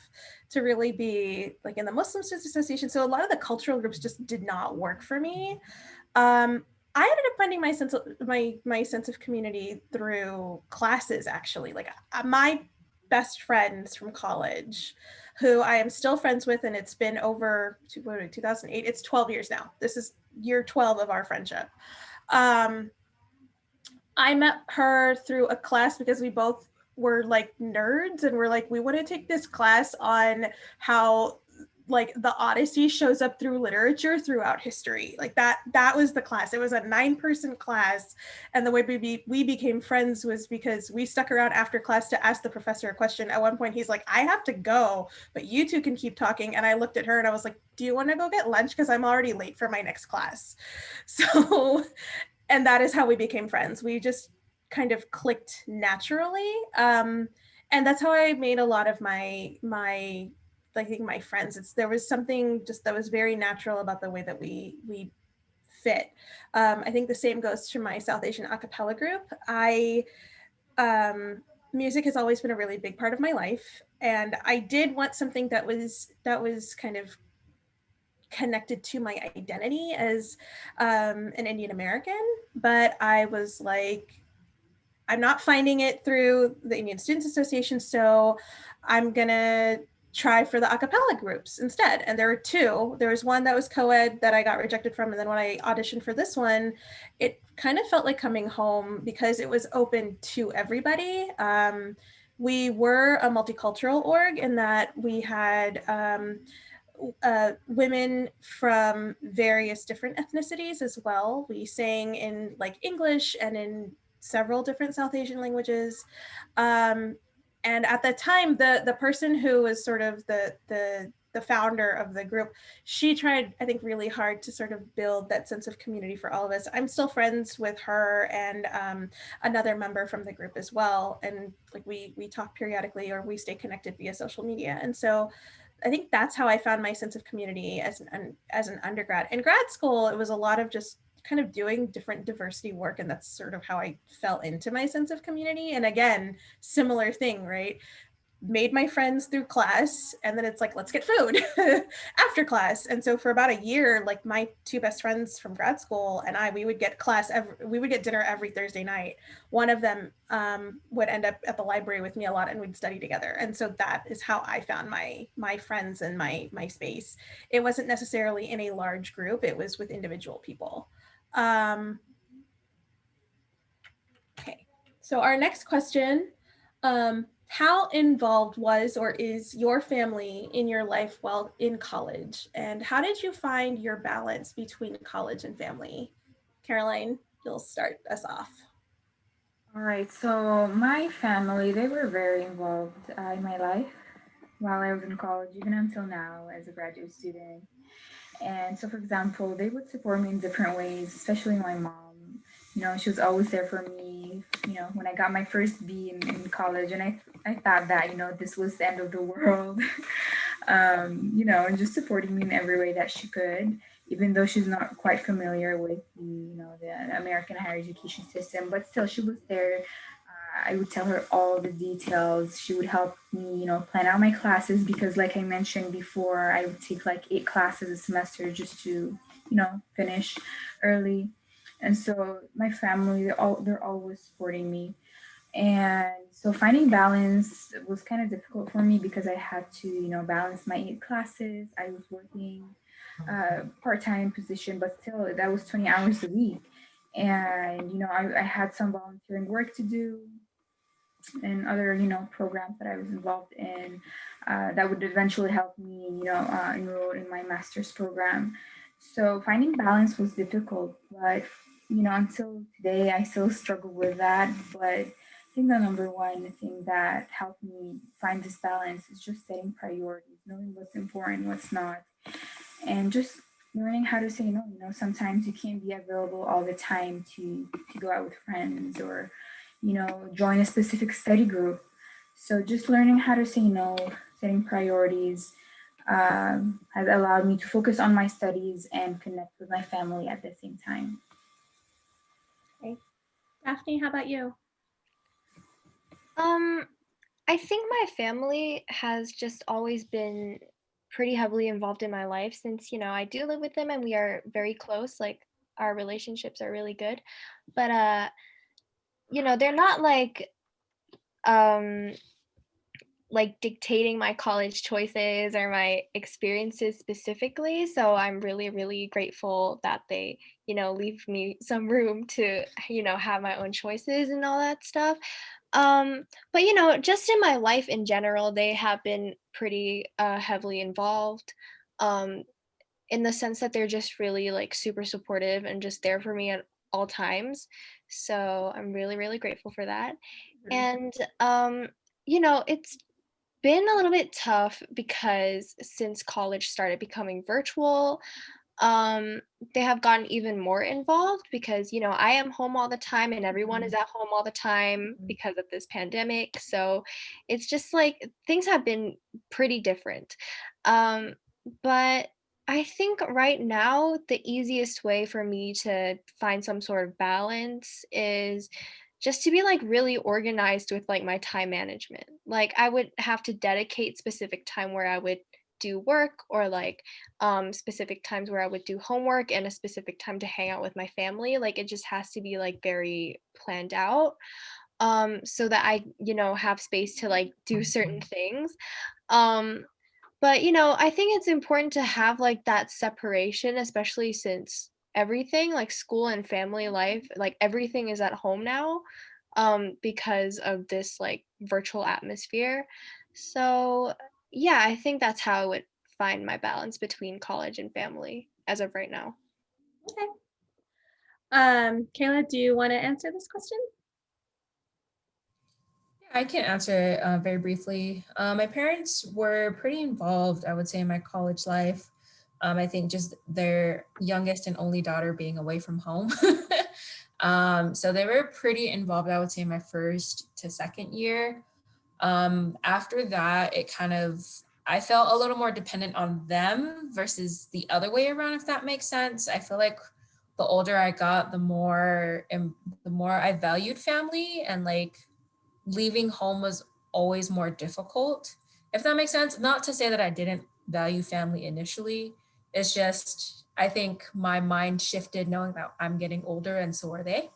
to really be like in the Muslim Students Association. So a lot of the cultural groups just did not work for me. I ended up finding my sense of community through classes, actually. Like my best friends from college, who I am still friends with, and it's been over 2008. It's 12 years now. This is year 12 of our friendship. I met her through a class because we both were like nerds, and we're like, we want to take this class on how like the Odyssey shows up through literature throughout history. Like that was the class. It was a 9-person class. And the way we became friends was because we stuck around after class to ask the professor a question. At one point, he's like, I have to go, but you two can keep talking. And I looked at her and I was like, do you want to go get lunch? Because I'm already late for my next class. So, and that is how we became friends. We just kind of clicked naturally. And that's how I made a lot of my I think my friends. There was something just that was very natural about the way that we fit. I think the same goes to my South Asian a cappella group. Music has always been a really big part of my life, and I did want something that was kind of connected to my identity as an Indian American, but I was like, I'm not finding it through the Indian Students Association, so I'm gonna try for the a cappella groups instead. And there were two. There was one that was co-ed that I got rejected from, and then when I auditioned for this one, it kind of felt like coming home because it was open to everybody. We were a multicultural org in that we had women from various different ethnicities as well. We sang in like English and in several different South Asian languages. And at the time, the person who was sort of the founder of the group, she tried, I think, really hard to sort of build that sense of community for all of us. I'm still friends with her and another member from the group as well. And like we talk periodically, or we stay connected via social media. And so I think that's how I found my sense of community as an undergrad. In grad school, it was a lot of just kind of doing different diversity work, and that's sort of how I fell into my sense of community. And again, similar thing, right? Made my friends through class, and then it's like, let's get food after class. And so for about a year, like my two best friends from grad school and we would get dinner every Thursday night. One of them would end up at the library with me a lot, and we'd study together. And so that is how I found my friends and my space. It wasn't necessarily in a large group, it was with individual people. Okay, so our next question, how involved was or is your family in your life while in college? And how did you find your balance between college and family? Caroline, you'll start us off.
All right, so my family, they were very involved in my life while I was in college, even until now as a graduate student. And so, for example, they would support me in different ways, especially my mom. You know, she was always there for me, you know, when I got my first B in college. And I thought that, you know, this was the end of the world, you know, and just supporting me in every way that she could, even though she's not quite familiar with the, you know, the American higher education system. But still, she was there I would tell her all the details. She would help me, plan out my classes because, like I mentioned before, I would take like 8 classes a semester just to, finish early. And so my family, they're always supporting me. And so finding balance was kind of difficult for me because I had to, balance my 8 classes. I was working part-time position, but still that was 20 hours a week. And, I had some volunteering work to do and other, programs that I was involved in that would eventually help me, enroll in my master's program. So finding balance was difficult, but, until today, I still struggle with that. But I think the number one thing that helped me find this balance is just setting priorities, knowing what's important, what's not, and just learning how to say no. Sometimes you can't be available all the time to go out with friends or join a specific study group. So just learning how to say no, setting priorities, has allowed me to focus on my studies and connect with my family at the same time.
Okay. Daphne, how about you?
I think my family has just always been pretty heavily involved in my life since, I do live with them and we are very close. Like our relationships are really good. But they're not um like dictating my college choices or my experiences specifically. So I'm really, really grateful that they, leave me some room to, have my own choices and all that stuff. But just in my life in general, they have been pretty heavily involved. Um, in the sense that they're just really like super supportive and just there for me at all times. So I'm really, really grateful for that. And it's been a little bit tough because since college started becoming virtual, um, they have gotten even more involved because, I am home all the time and everyone is at home all the time because of this pandemic. So it's just like things have been pretty different. Um, but I think right now, the easiest way for me to find some sort of balance is just to be like really organized with like my time management. Like I would have to dedicate specific time where I would do work or like specific times where I would do homework and a specific time to hang out with my family. Like it just has to be like very planned out so that I, have space to like do certain things. Um but I think it's important to have like that separation, especially since everything like school and family life, like everything is at home now because of this like virtual atmosphere. So yeah, I think that's how I would find my balance between college and family as of right now.
Okay. Kayla, do you want to answer this question?
I can answer it very briefly. My parents were pretty involved, I would say, in my college life. I think just their youngest and only daughter being away from home. So they were pretty involved, I would say, in my first to second year. After that, I felt a little more dependent on them versus the other way around, if that makes sense. I feel like the older I got, the more I valued family, and like leaving home was always more difficult, if that makes sense. Not to say that I didn't value family initially. It's just, I think my mind shifted knowing that I'm getting older and so are they.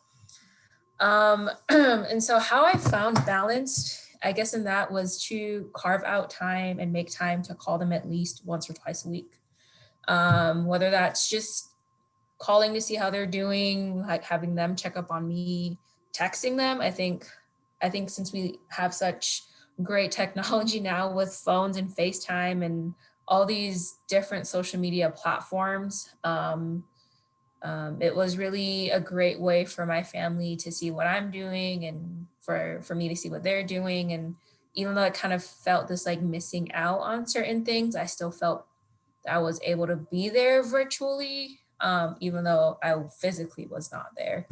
And so how I found balance, I guess, in that was to carve out time and make time to call them at least once or twice a week. Whether that's just calling to see how they're doing, like having them check up on me, texting them. I think since we have such great technology now with phones and FaceTime and all these different social media platforms, it was really a great way for my family to see what I'm doing and for me to see what they're doing. And even though I kind of felt this like missing out on certain things, I still felt that I was able to be there virtually, even though I physically was not there.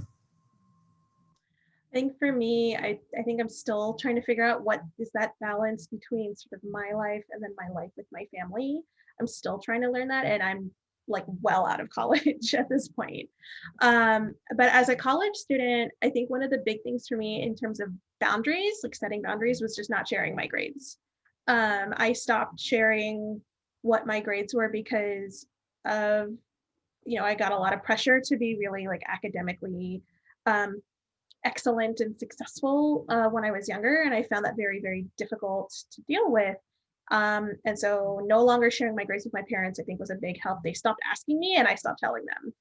I think for me, I think I'm still trying to figure out what is that balance between sort of my life and then my life with my family. I'm still trying to learn that, and I'm like well out of college at this point. But as a college student, I think one of the big things for me in terms of boundaries, like setting boundaries, was just not sharing my grades. I stopped sharing what my grades were because of, I got a lot of pressure to be really like academically excellent and successful when I was younger. And I found that very, very difficult to deal with. And so no longer sharing my grades with my parents, I think, was a big help. They stopped asking me and I stopped telling them.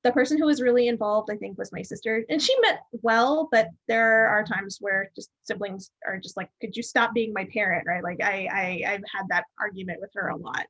The person who was really involved, I think, was my sister, and she meant well, but there are times where just siblings are just like, could you stop being my parent, right? Like I've had that argument with her a lot.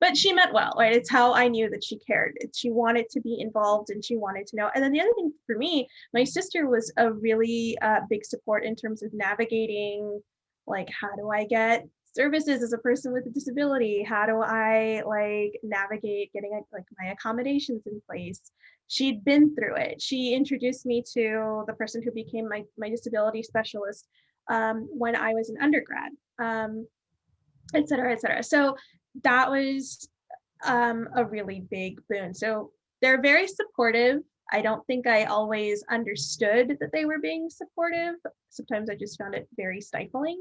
But she meant well, right? It's how I knew that she cared. She wanted to be involved and she wanted to know. And then the other thing for me, my sister was a really big support in terms of navigating, like, how do I get services as a person with a disability? How do I like navigate getting like my accommodations in place? She'd been through it. She introduced me to the person who became my disability specialist when I was an undergrad, et cetera, et cetera. So that was a really big boon. So they're very supportive. I don't think I always understood that they were being supportive. Sometimes I just found it very stifling.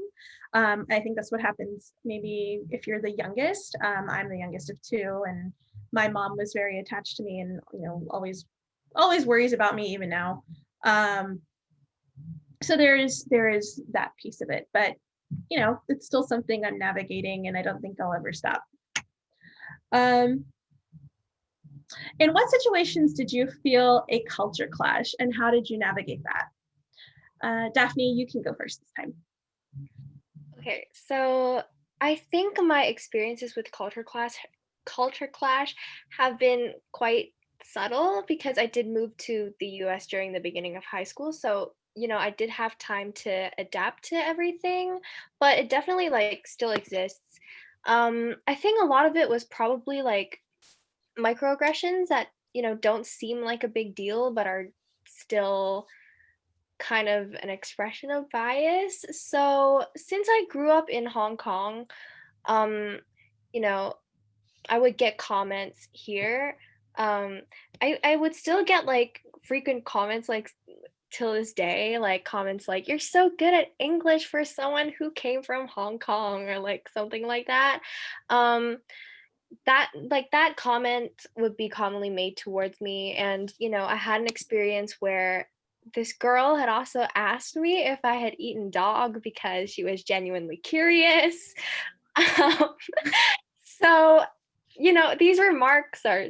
I think that's what happens maybe if you're the youngest. I'm the youngest of two, and my mom was very attached to me and, always worries about me even now. So there is that piece of it, but it's still something I'm navigating and I don't think I'll ever stop. In what situations did you feel a culture clash and how did you navigate that? Daphne, you can go first this time.
Okay, so I think my experiences with culture clash have been quite subtle because I did move to the US during the beginning of high school. So, I did have time to adapt to everything, but it definitely like still exists. I think a lot of it was probably like microaggressions that, don't seem like a big deal, but are still kind of an expression of bias. So since I grew up in Hong Kong, um, you know, I would get comments here. I would still get like frequent comments like till this day, like comments like "You're so good at English for someone who came from Hong Kong" or like something like that. Um, that comment would be commonly made towards me, and I had an experience where this girl had also asked me if I had eaten dog because she was genuinely curious. um, so these remarks are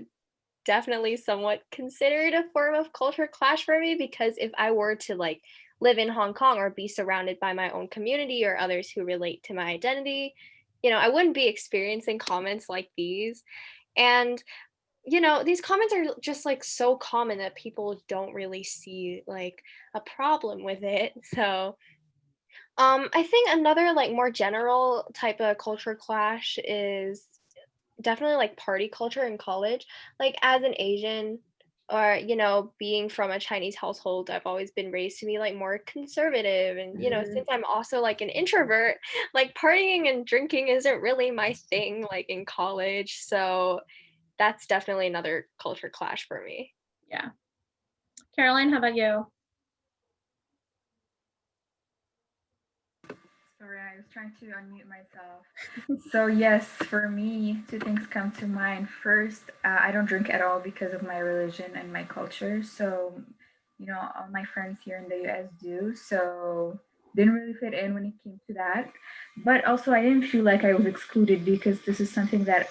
definitely somewhat considered a form of culture clash for me, because if I were to like live in Hong Kong or be surrounded by my own community or others who relate to my identity, I wouldn't be experiencing comments like these. And these comments are just like so common that people don't really see like a problem with it. So I think another like more general type of culture clash is definitely like party culture in college. Like as an Asian, or being from a Chinese household, I've always been raised to be like more conservative, and since I'm also like an introvert, like partying and drinking isn't really my thing like in college. So that's definitely another culture clash for me.
Yeah. Caroline, how about you?
Sorry, I was trying to unmute myself. So yes, for me, two things come to mind. First, I don't drink at all because of my religion and my culture. So, all my friends here in the US do. So didn't really fit in when it came to that. But also, I didn't feel like I was excluded because this is something that,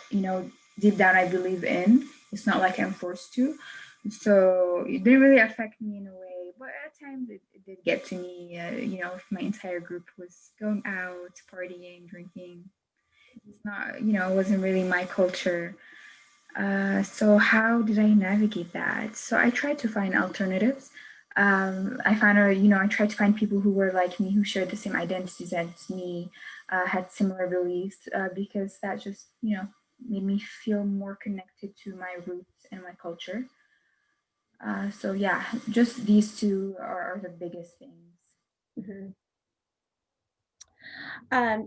deep down I believe in. It's not like I'm forced to. So it didn't really affect me in a way, but at times it did get to me. If my entire group was going out, partying, drinking, it's not, it wasn't really my culture. So how did I navigate that? So I tried to find alternatives. I tried to find people who were like me, who shared the same identities as me, had similar beliefs, because that just, made me feel more connected to my roots and my culture. So yeah, just these two are the biggest things.
Mm-hmm.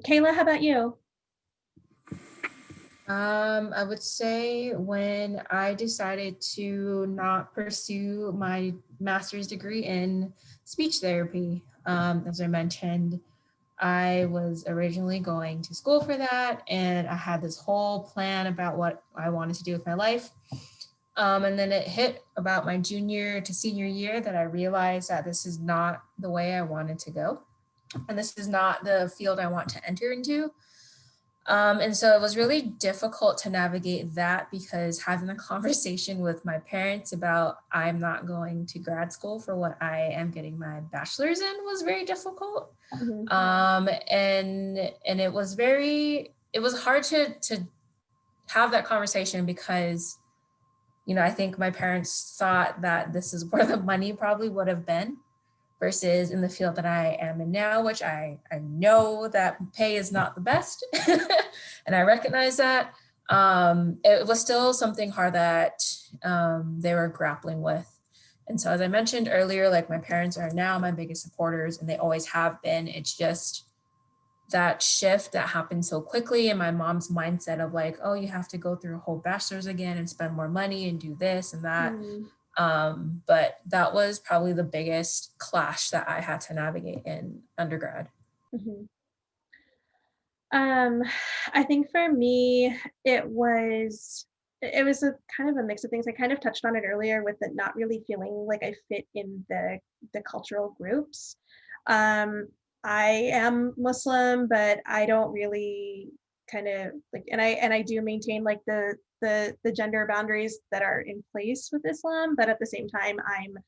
Kayla, how about you?
I would say when I decided to not pursue my master's degree in speech therapy. As I mentioned, I was originally going to school for that, and I had this whole plan about what I wanted to do with my life. And then it hit about my junior to senior year that I realized that this is not the way I wanted to go. And this is not the field I want to enter into. And so it was really difficult to navigate that because having a conversation with my parents about I'm not going to grad school for what I am getting my bachelor's in was very difficult.
Mhm.
And it was hard to have that conversation because, you know, I think my parents thought that this is where the money probably would have been versus in the field that I am in now, which I know that pay is not the best. And I recognize that. It was still something hard that they were grappling with. And so, as I mentioned earlier, like my parents are now my biggest supporters and they always have been. It's just that shift that happened so quickly, and my mom's mindset of like, oh, you have to go through a whole bachelor's again and spend more money and do this and that. But that was probably the biggest clash that I had to navigate in undergrad.
Mhm. I think for me, it was a kind of a mix of things. I kind of touched on it earlier with the not really feeling like I fit in the cultural groups. Um, I am Muslim, but I don't really kind of like, and I do maintain like the gender boundaries that are in place with Islam, but at the same time, I'm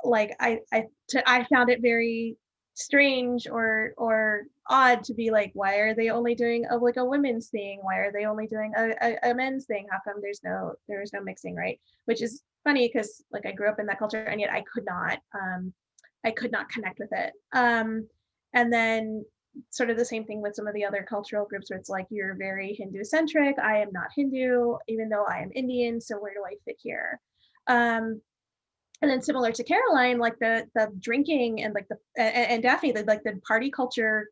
like I found it very strange or odd to be like, why are they only doing a women's thing? Why are they only doing a men's thing? How come there's no mixing, right? Which is funny because like I grew up in that culture and yet I could not connect with it. And then sort of the same thing with some of the other cultural groups where it's like you're very Hindu centric. I am not Hindu, even though I am Indian. So where do I fit here? Um, and then similar to Caroline, like the drinking and like and Daphne, like the party culture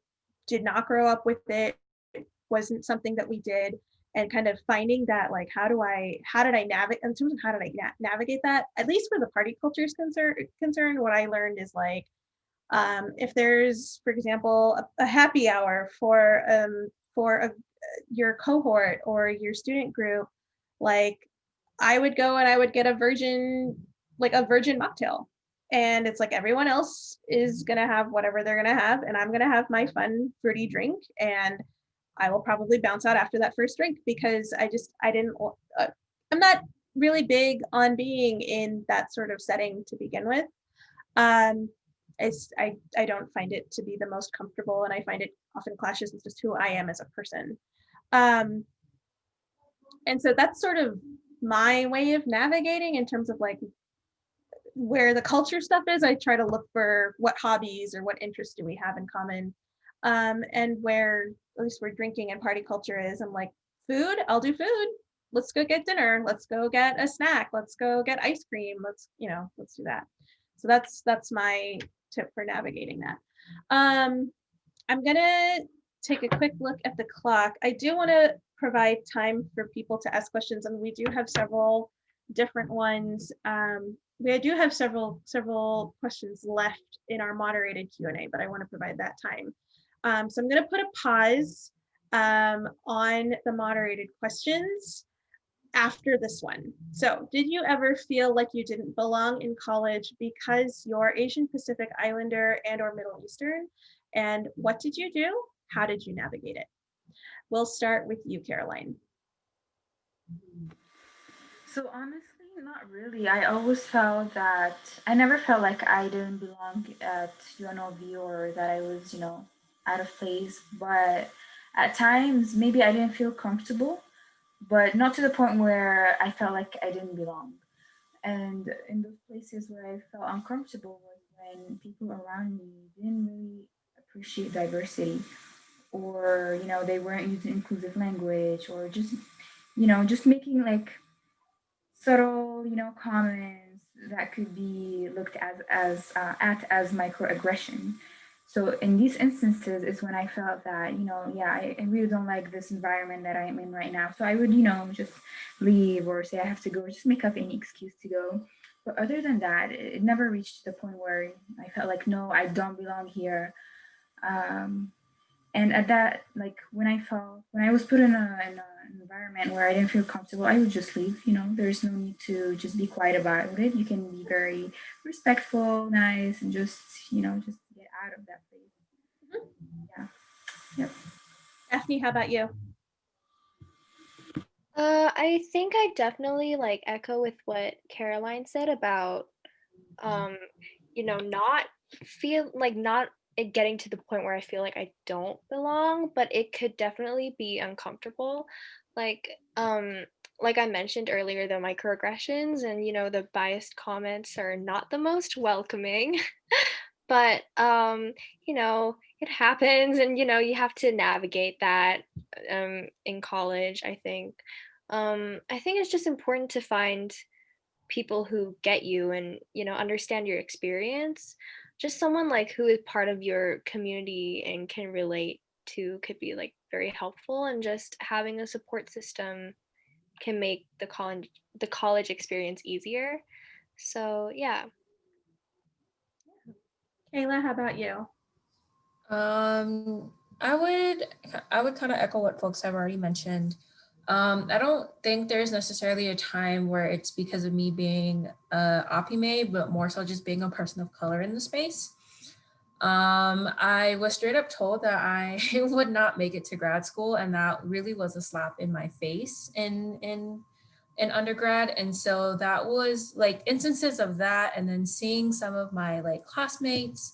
did not grow up with it. It wasn't something that we did. And kind of finding that like how did I navigate in terms of how did I navigate that, at least where the party culture is concerned, what I learned is like if there's, for example, a happy hour for your cohort or your student group, like I would go and I would get a virgin mocktail. And it's like everyone else is gonna have whatever they're gonna have, and I'm gonna have my fun fruity drink, and I will probably bounce out after that first drink because I didn't I'm not really big on being in that sort of setting to begin with. Um, I don't find it to be the most comfortable, and I find it often clashes with just who I am as a person. Um, and so that's sort of my way of navigating in terms of like where the culture stuff is. I try to look for what hobbies or what interests do we have in common. And where at least where drinking and party culture is, I'm like, food, I'll do food. Let's go get dinner. Let's go get a snack. Let's go get ice cream. Let's do that. So that's my tip for navigating that. I'm gonna take a quick look at the clock. I do want to provide time for people to ask questions, and we do have several different ones. We do have several questions left in our moderated Q&A, but I want to provide that time. So I'm going to put a pause on the moderated questions after this one. So, did you ever feel like you didn't belong in college because you're Asian Pacific Islander and or Middle Eastern? And what did you do? How did you navigate it? We'll start with you, Caroline.
So honestly, not really. I always felt that I never felt like I didn't belong at UNLV or that I was, out of place. But at times, maybe I didn't feel comfortable, but not to the point where I felt like I didn't belong. And in those places where I felt uncomfortable was when people around me didn't really appreciate diversity, or they weren't using inclusive language, or just making like subtle, comments that could be looked as microaggression. So in these instances is when I felt that, yeah, I really don't like this environment that I'm in right now. So I would, just leave or say I have to go or just make up any excuse to go. But other than that, it never reached the point where I felt like, no, I don't belong here. Um, and at that, like when I was put in an environment where I didn't feel comfortable, I would just leave. There's no need to just be quiet about it. You can be very respectful, nice, and just get out of that place. Yeah. Yep.
Daphne, how about you?
I think I definitely like echo with what Caroline said about not not it getting to the point where I feel like I don't belong, but it could definitely be uncomfortable. Like like I mentioned earlier, the microaggressions and the biased comments are not the most welcoming. But it happens, and you have to navigate that in college, I think. I think it's just important to find people who get you and understand your experience. Just someone like who is part of your community and can relate to could be like very helpful, and just having a support system can make the college experience easier. So yeah.
Kayla, how about you?
I would kind of echo what folks have already mentioned. I don't think there's necessarily a time where it's because of me being a APIME, but more so just being a person of color in the space. I was straight up told that I would not make it to grad school, and that really was a slap in my face in undergrad. And so that was like instances of that, and then seeing some of my like classmates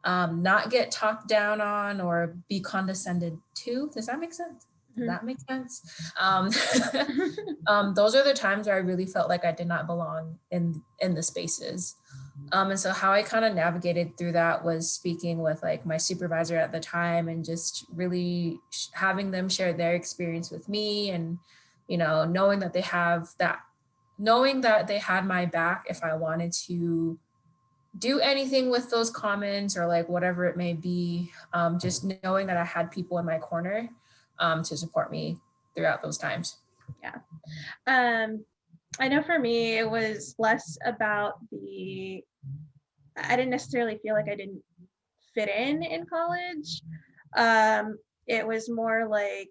not get talked down on or be condescended to. Does that make sense? Does that make sense? Those are the times where I really felt like I did not belong in the spaces. And so how I kind of navigated through that was speaking with like my supervisor at the time and just really having them share their experience with me, and knowing that they had my back if I wanted to do anything with those comments or like whatever it may be. Just knowing that I had people in my corner to support me throughout those times.
Yeah. I know for me, it was less about I didn't necessarily feel like I didn't fit in college. It was more like,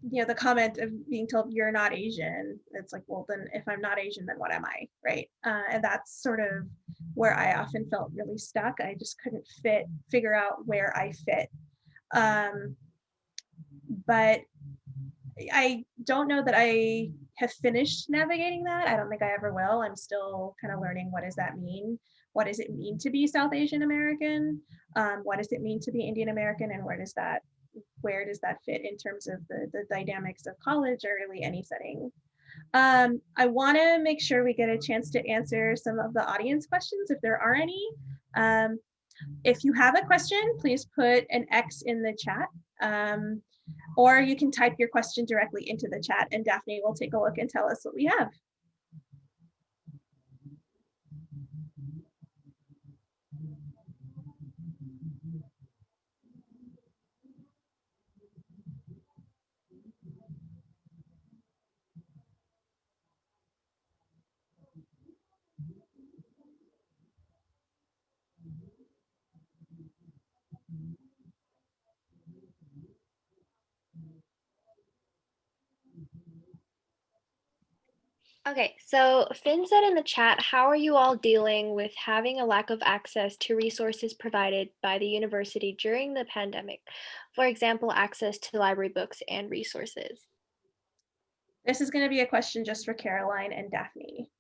the comment of being told you're not Asian. It's like, well, then if I'm not Asian, then what am I, right? And that's sort of where I often felt really stuck. I just couldn't figure out where I fit. But I don't know that I have finished navigating that. I don't think I ever will. I'm still kind of learning, what does that mean? What does it mean to be South Asian American? What does it mean to be Indian American? And where does that fit in terms of the dynamics of college or really any setting? I want to make sure we get a chance to answer some of the audience questions if there are any. If you have a question, please put an X in the chat. Or you can type your question directly into the chat and Daphne will take a look and tell us what we have.
Okay, so Finn said in the chat, how are you all dealing with having a lack of access to resources provided by the university during the pandemic? For example, access to library books and resources.
This is going to be a question just for Caroline and Daphne.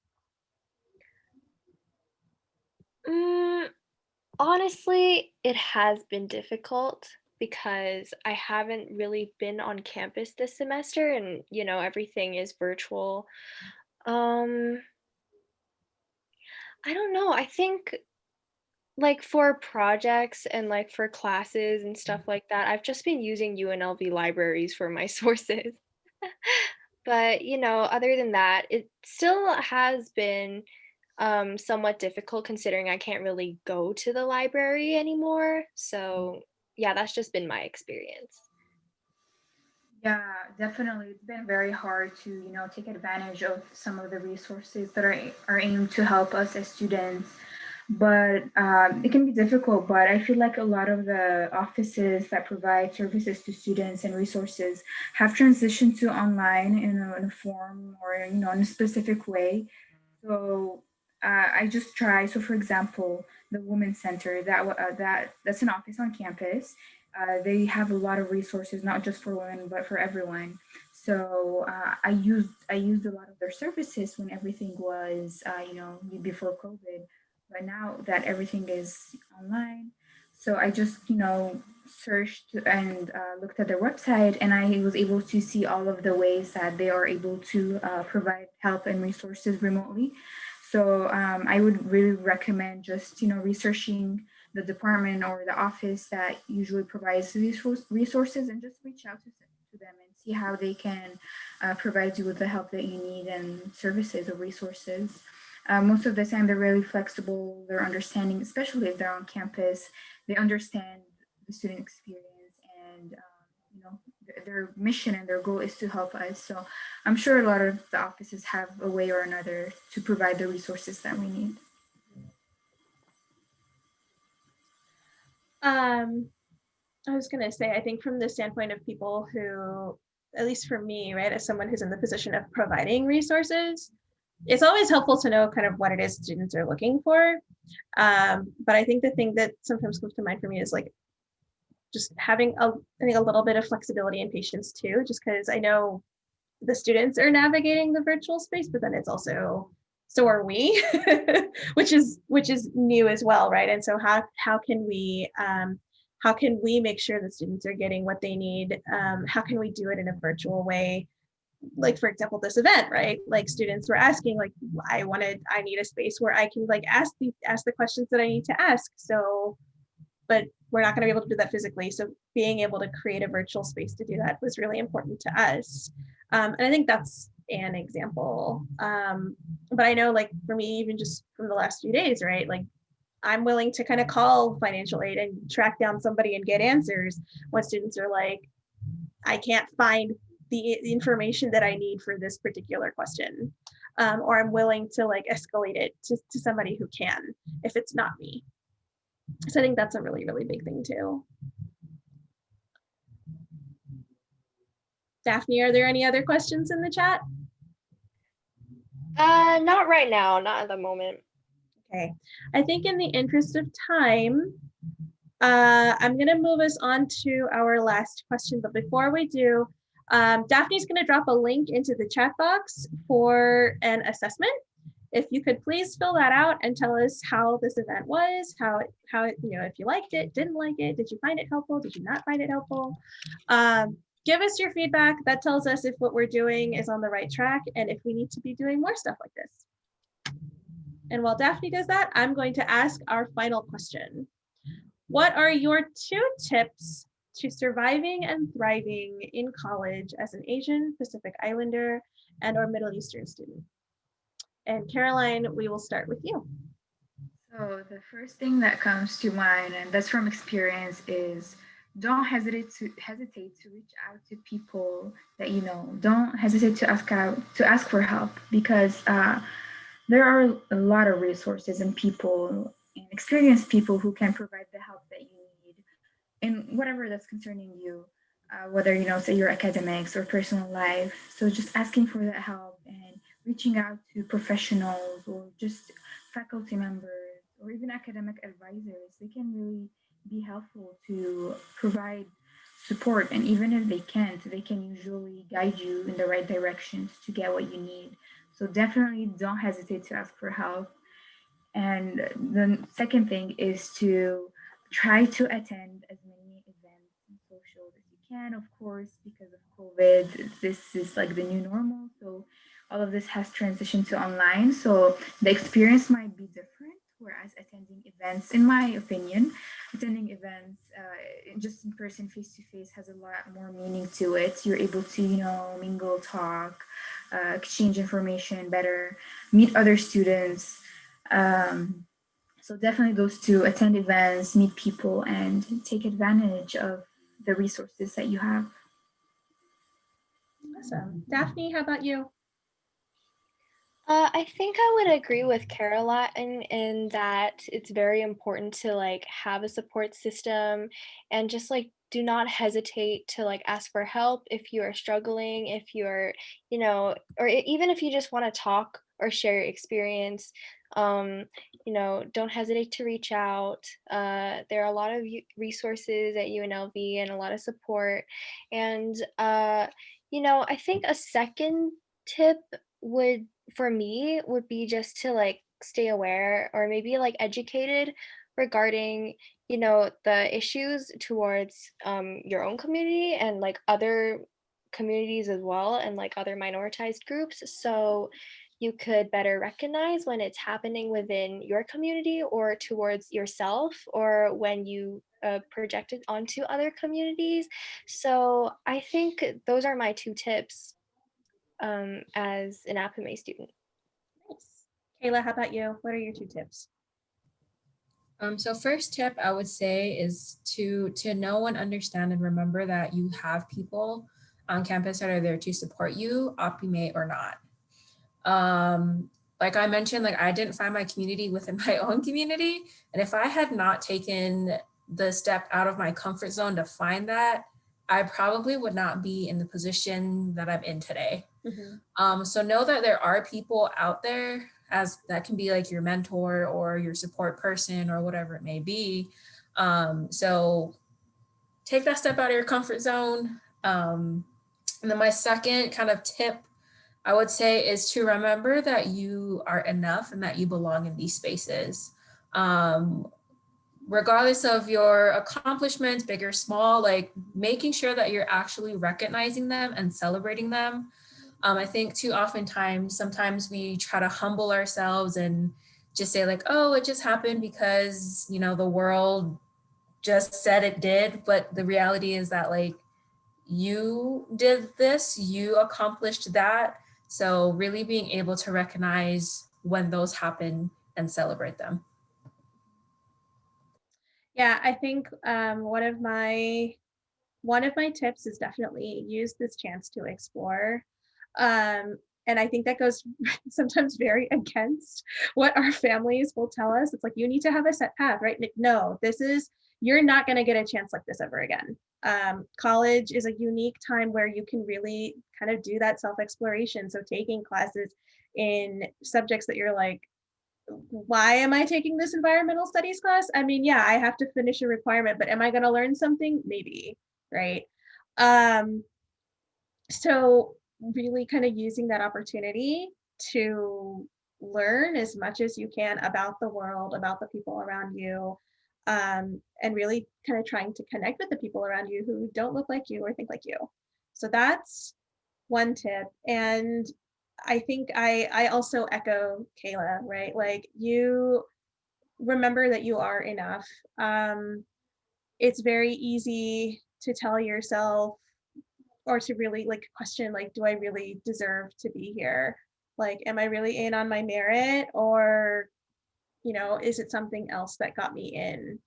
Honestly, it has been difficult because I haven't really been on campus this semester, and everything is virtual. I don't know. I think like for projects and like for classes and stuff like that, I've just been using UNLV libraries for my sources. But other than that, it still has been somewhat difficult considering I can't really go to the library anymore. So yeah, that's just been my experience.
Yeah, definitely. It's been very hard to, take advantage of some of the resources that are aimed to help us as students. But it can be difficult. But I feel like a lot of the offices that provide services to students and resources have transitioned to online in a form or, in a specific way. So I just try. So, for example, the Women's Center that's an office on campus. They have a lot of resources, not just for women but for everyone. So I used a lot of their services when everything was before COVID. But now that everything is online, so I just searched and looked at their website, and I was able to see all of the ways that they are able to provide help and resources remotely. So I would really recommend just researching the department or the office that usually provides these resources, and just reach out to them and see how they can provide you with the help that you need and services or resources. Most of the time, they're really flexible. They're understanding, especially if they're on campus. They understand the student experience, and their mission and their goal is to help us. So I'm sure a lot of the offices have a way or another to provide the resources that we need.
I was going to say, I think from the standpoint of people who, at least for me, right, as someone who's in the position of providing resources, it's always helpful to know kind of what it is students are looking for. But I think the thing that sometimes comes to mind for me is like just having I think a little bit of flexibility and patience too, just because I know the students are navigating the virtual space, but then it's also, so are we, which is new as well, right? And so how can we make sure that students are getting what they need? How can we do it in a virtual way? Like, for example, this event, right? Like students were asking, like, I need a space where I can like ask the questions that I need to ask. So, but we're not going to be able to do that physically. So being able to create a virtual space to do that was really important to us. And I think that's an example. But I know, like, for me, even just from the last few days, right? Like, I'm willing to kind of call financial aid and track down somebody and get answers when students are like, I can't find the information that I need for this particular question. Or I'm willing to like escalate it to somebody who can, if it's not me. So I think that's a really, really big thing too. Daphne, are there any other questions in the chat?
Not right now, not at the moment.
Okay, I think in the interest of time, I'm gonna move us on to our last question, but before we do, Daphne's gonna drop a link into the chat box for an assessment. If you could please fill that out and tell us how this event was, how it, if you liked it, didn't like it, did you find it helpful, did you not find it helpful? Give us your feedback. That tells us if what we're doing is on the right track and if we need to be doing more stuff like this. And while Daphne does that, I'm going to ask our final question. What are your 2 tips to surviving and thriving in college as an Asian, Pacific Islander, and or Middle Eastern student? And Caroline, we will start with you.
So the first thing that comes to mind, and that's from experience, is don't hesitate to reach out to people that you know. Don't hesitate to ask for help, because there are a lot of resources and people and experienced people who can provide the help that you need in whatever that's concerning you, whether say your academics or personal life. So just asking for that help and reaching out to professionals or just faculty members or even academic advisors, they can really be helpful to provide support. And even if they can't, they can usually guide you in the right directions to get what you need. So definitely don't hesitate to ask for help. And the second thing is to try to attend as many events and socials as you can. Of course, because of COVID, this is like the new normal. So all of this has transitioned to online. So the experience might be different. Whereas attending events, in my opinion, attending events just in person, face to face, has a lot more meaning to it. You're able to, mingle, talk, exchange information better, meet other students, So definitely those two: attend events, meet people, and take advantage of the resources that you have.
Awesome. Daphne, how about you?
I think I would agree with Caroline in that it's very important to like have a support system and just like do not hesitate to like ask for help if you are struggling, if you're, or even if you just want to talk or share your experience. Don't hesitate to reach out. There are a lot of resources at UNLV and a lot of support. And, I think a second tip would for me would be just to like stay aware or maybe like educated regarding the issues towards your own community and like other communities as well and like other minoritized groups, so you could better recognize when it's happening within your community or towards yourself or when you project it onto other communities. So I think those are my two tips as an APIME student.
Nice. Kayla, how about you? What are your 2 tips?
So first tip I would say is to know and understand and remember that you have people on campus that are there to support you, APIME or not. Like I mentioned, like I didn't find my community within my own community. And if I had not taken the step out of my comfort zone to find that, I probably would not be in the position that I'm in today. So know that there are people out there as that can be like your mentor or your support person or whatever it may be. So take that step out of your comfort zone. And then my second kind of tip I would say is to remember that you are enough and that you belong in these spaces. Regardless of your accomplishments, big or small, like making sure that you're actually recognizing them and celebrating them. I think too oftentimes, sometimes we try to humble ourselves and just say like, oh, it just happened because, the world just said it did. But the reality is that like you did this, you accomplished that. So really being able to recognize when those happen and celebrate them.
Yeah, I think one of my tips is definitely use this chance to explore. And I think that goes sometimes very against what our families will tell us. It's like, you need to have a set path, right? No, you're not going to get a chance like this ever again. College is a unique time where you can really kind of do that self-exploration. So taking classes in subjects that you're like, why am I taking this environmental studies class? I mean, yeah, I have to finish a requirement, but am I going to learn something? Maybe, right? Um, so really kind of using that opportunity to learn as much as you can about the world, about the people around you, and really kind of trying to connect with the people around you who don't look like you or think like you. So that's one tip. And I think I also echo Kayla, right? Like, you remember that you are enough. It's very easy to tell yourself or to really like question, like, do I really deserve to be here? Like, am I really in on my merit, or, is it something else that got me in?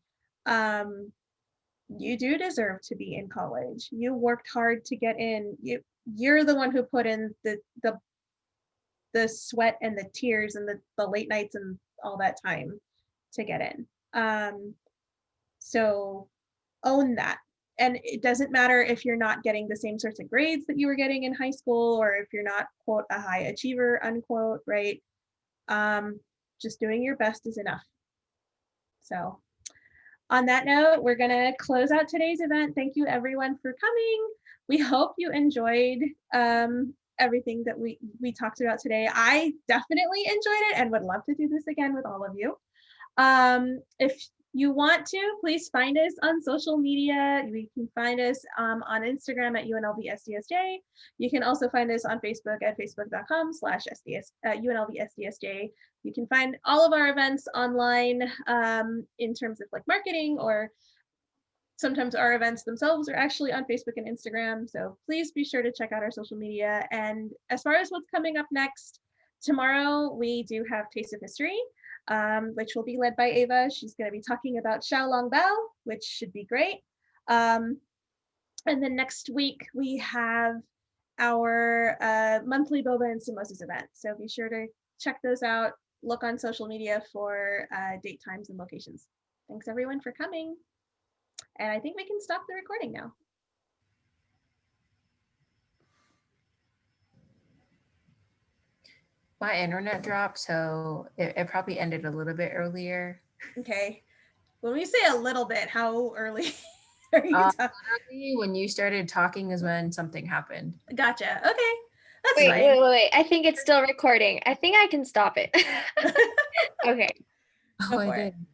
You do deserve to be in college. You worked hard to get in. You're the one who put in the sweat and the tears and the late nights and all that time to get in. So own that. And it doesn't matter if you're not getting the same sorts of grades that you were getting in high school, or if you're not, quote, a high achiever, unquote, right? Just doing your best is enough. So on that note, we're going to close out today's event. Thank you everyone for coming. We hope you enjoyed everything that we talked about today. I definitely enjoyed it and would love to do this again with all of you. If you want to, please find us on social media. You can find us on Instagram at UNLV SDSJ. You can also find us on Facebook at facebook.com/UNLV SDSJ. You can find all of our events online in terms of like marketing, or sometimes our events themselves are actually on Facebook and Instagram. So please be sure to check out our social media. And as far as what's coming up next, Tomorrow we do have Taste of History, which will be led by Ava. She's going to be talking about Xiaolong Bao, which should be great. And then next week we have our monthly Boba and Samosas event. So be sure to check those out. Look on social media for date, times, and locations. Thanks everyone for coming. And I think we can stop the recording now.
My internet dropped, so it probably ended a little bit earlier.
Okay. When we say a little bit, how early are you talking?
Literally, when you started talking is when something happened.
Gotcha. Okay. That's
Wait,
fine.
wait. I think it's still recording. I think I can stop it. Okay.
Go
Oh,
for
I
it.
did.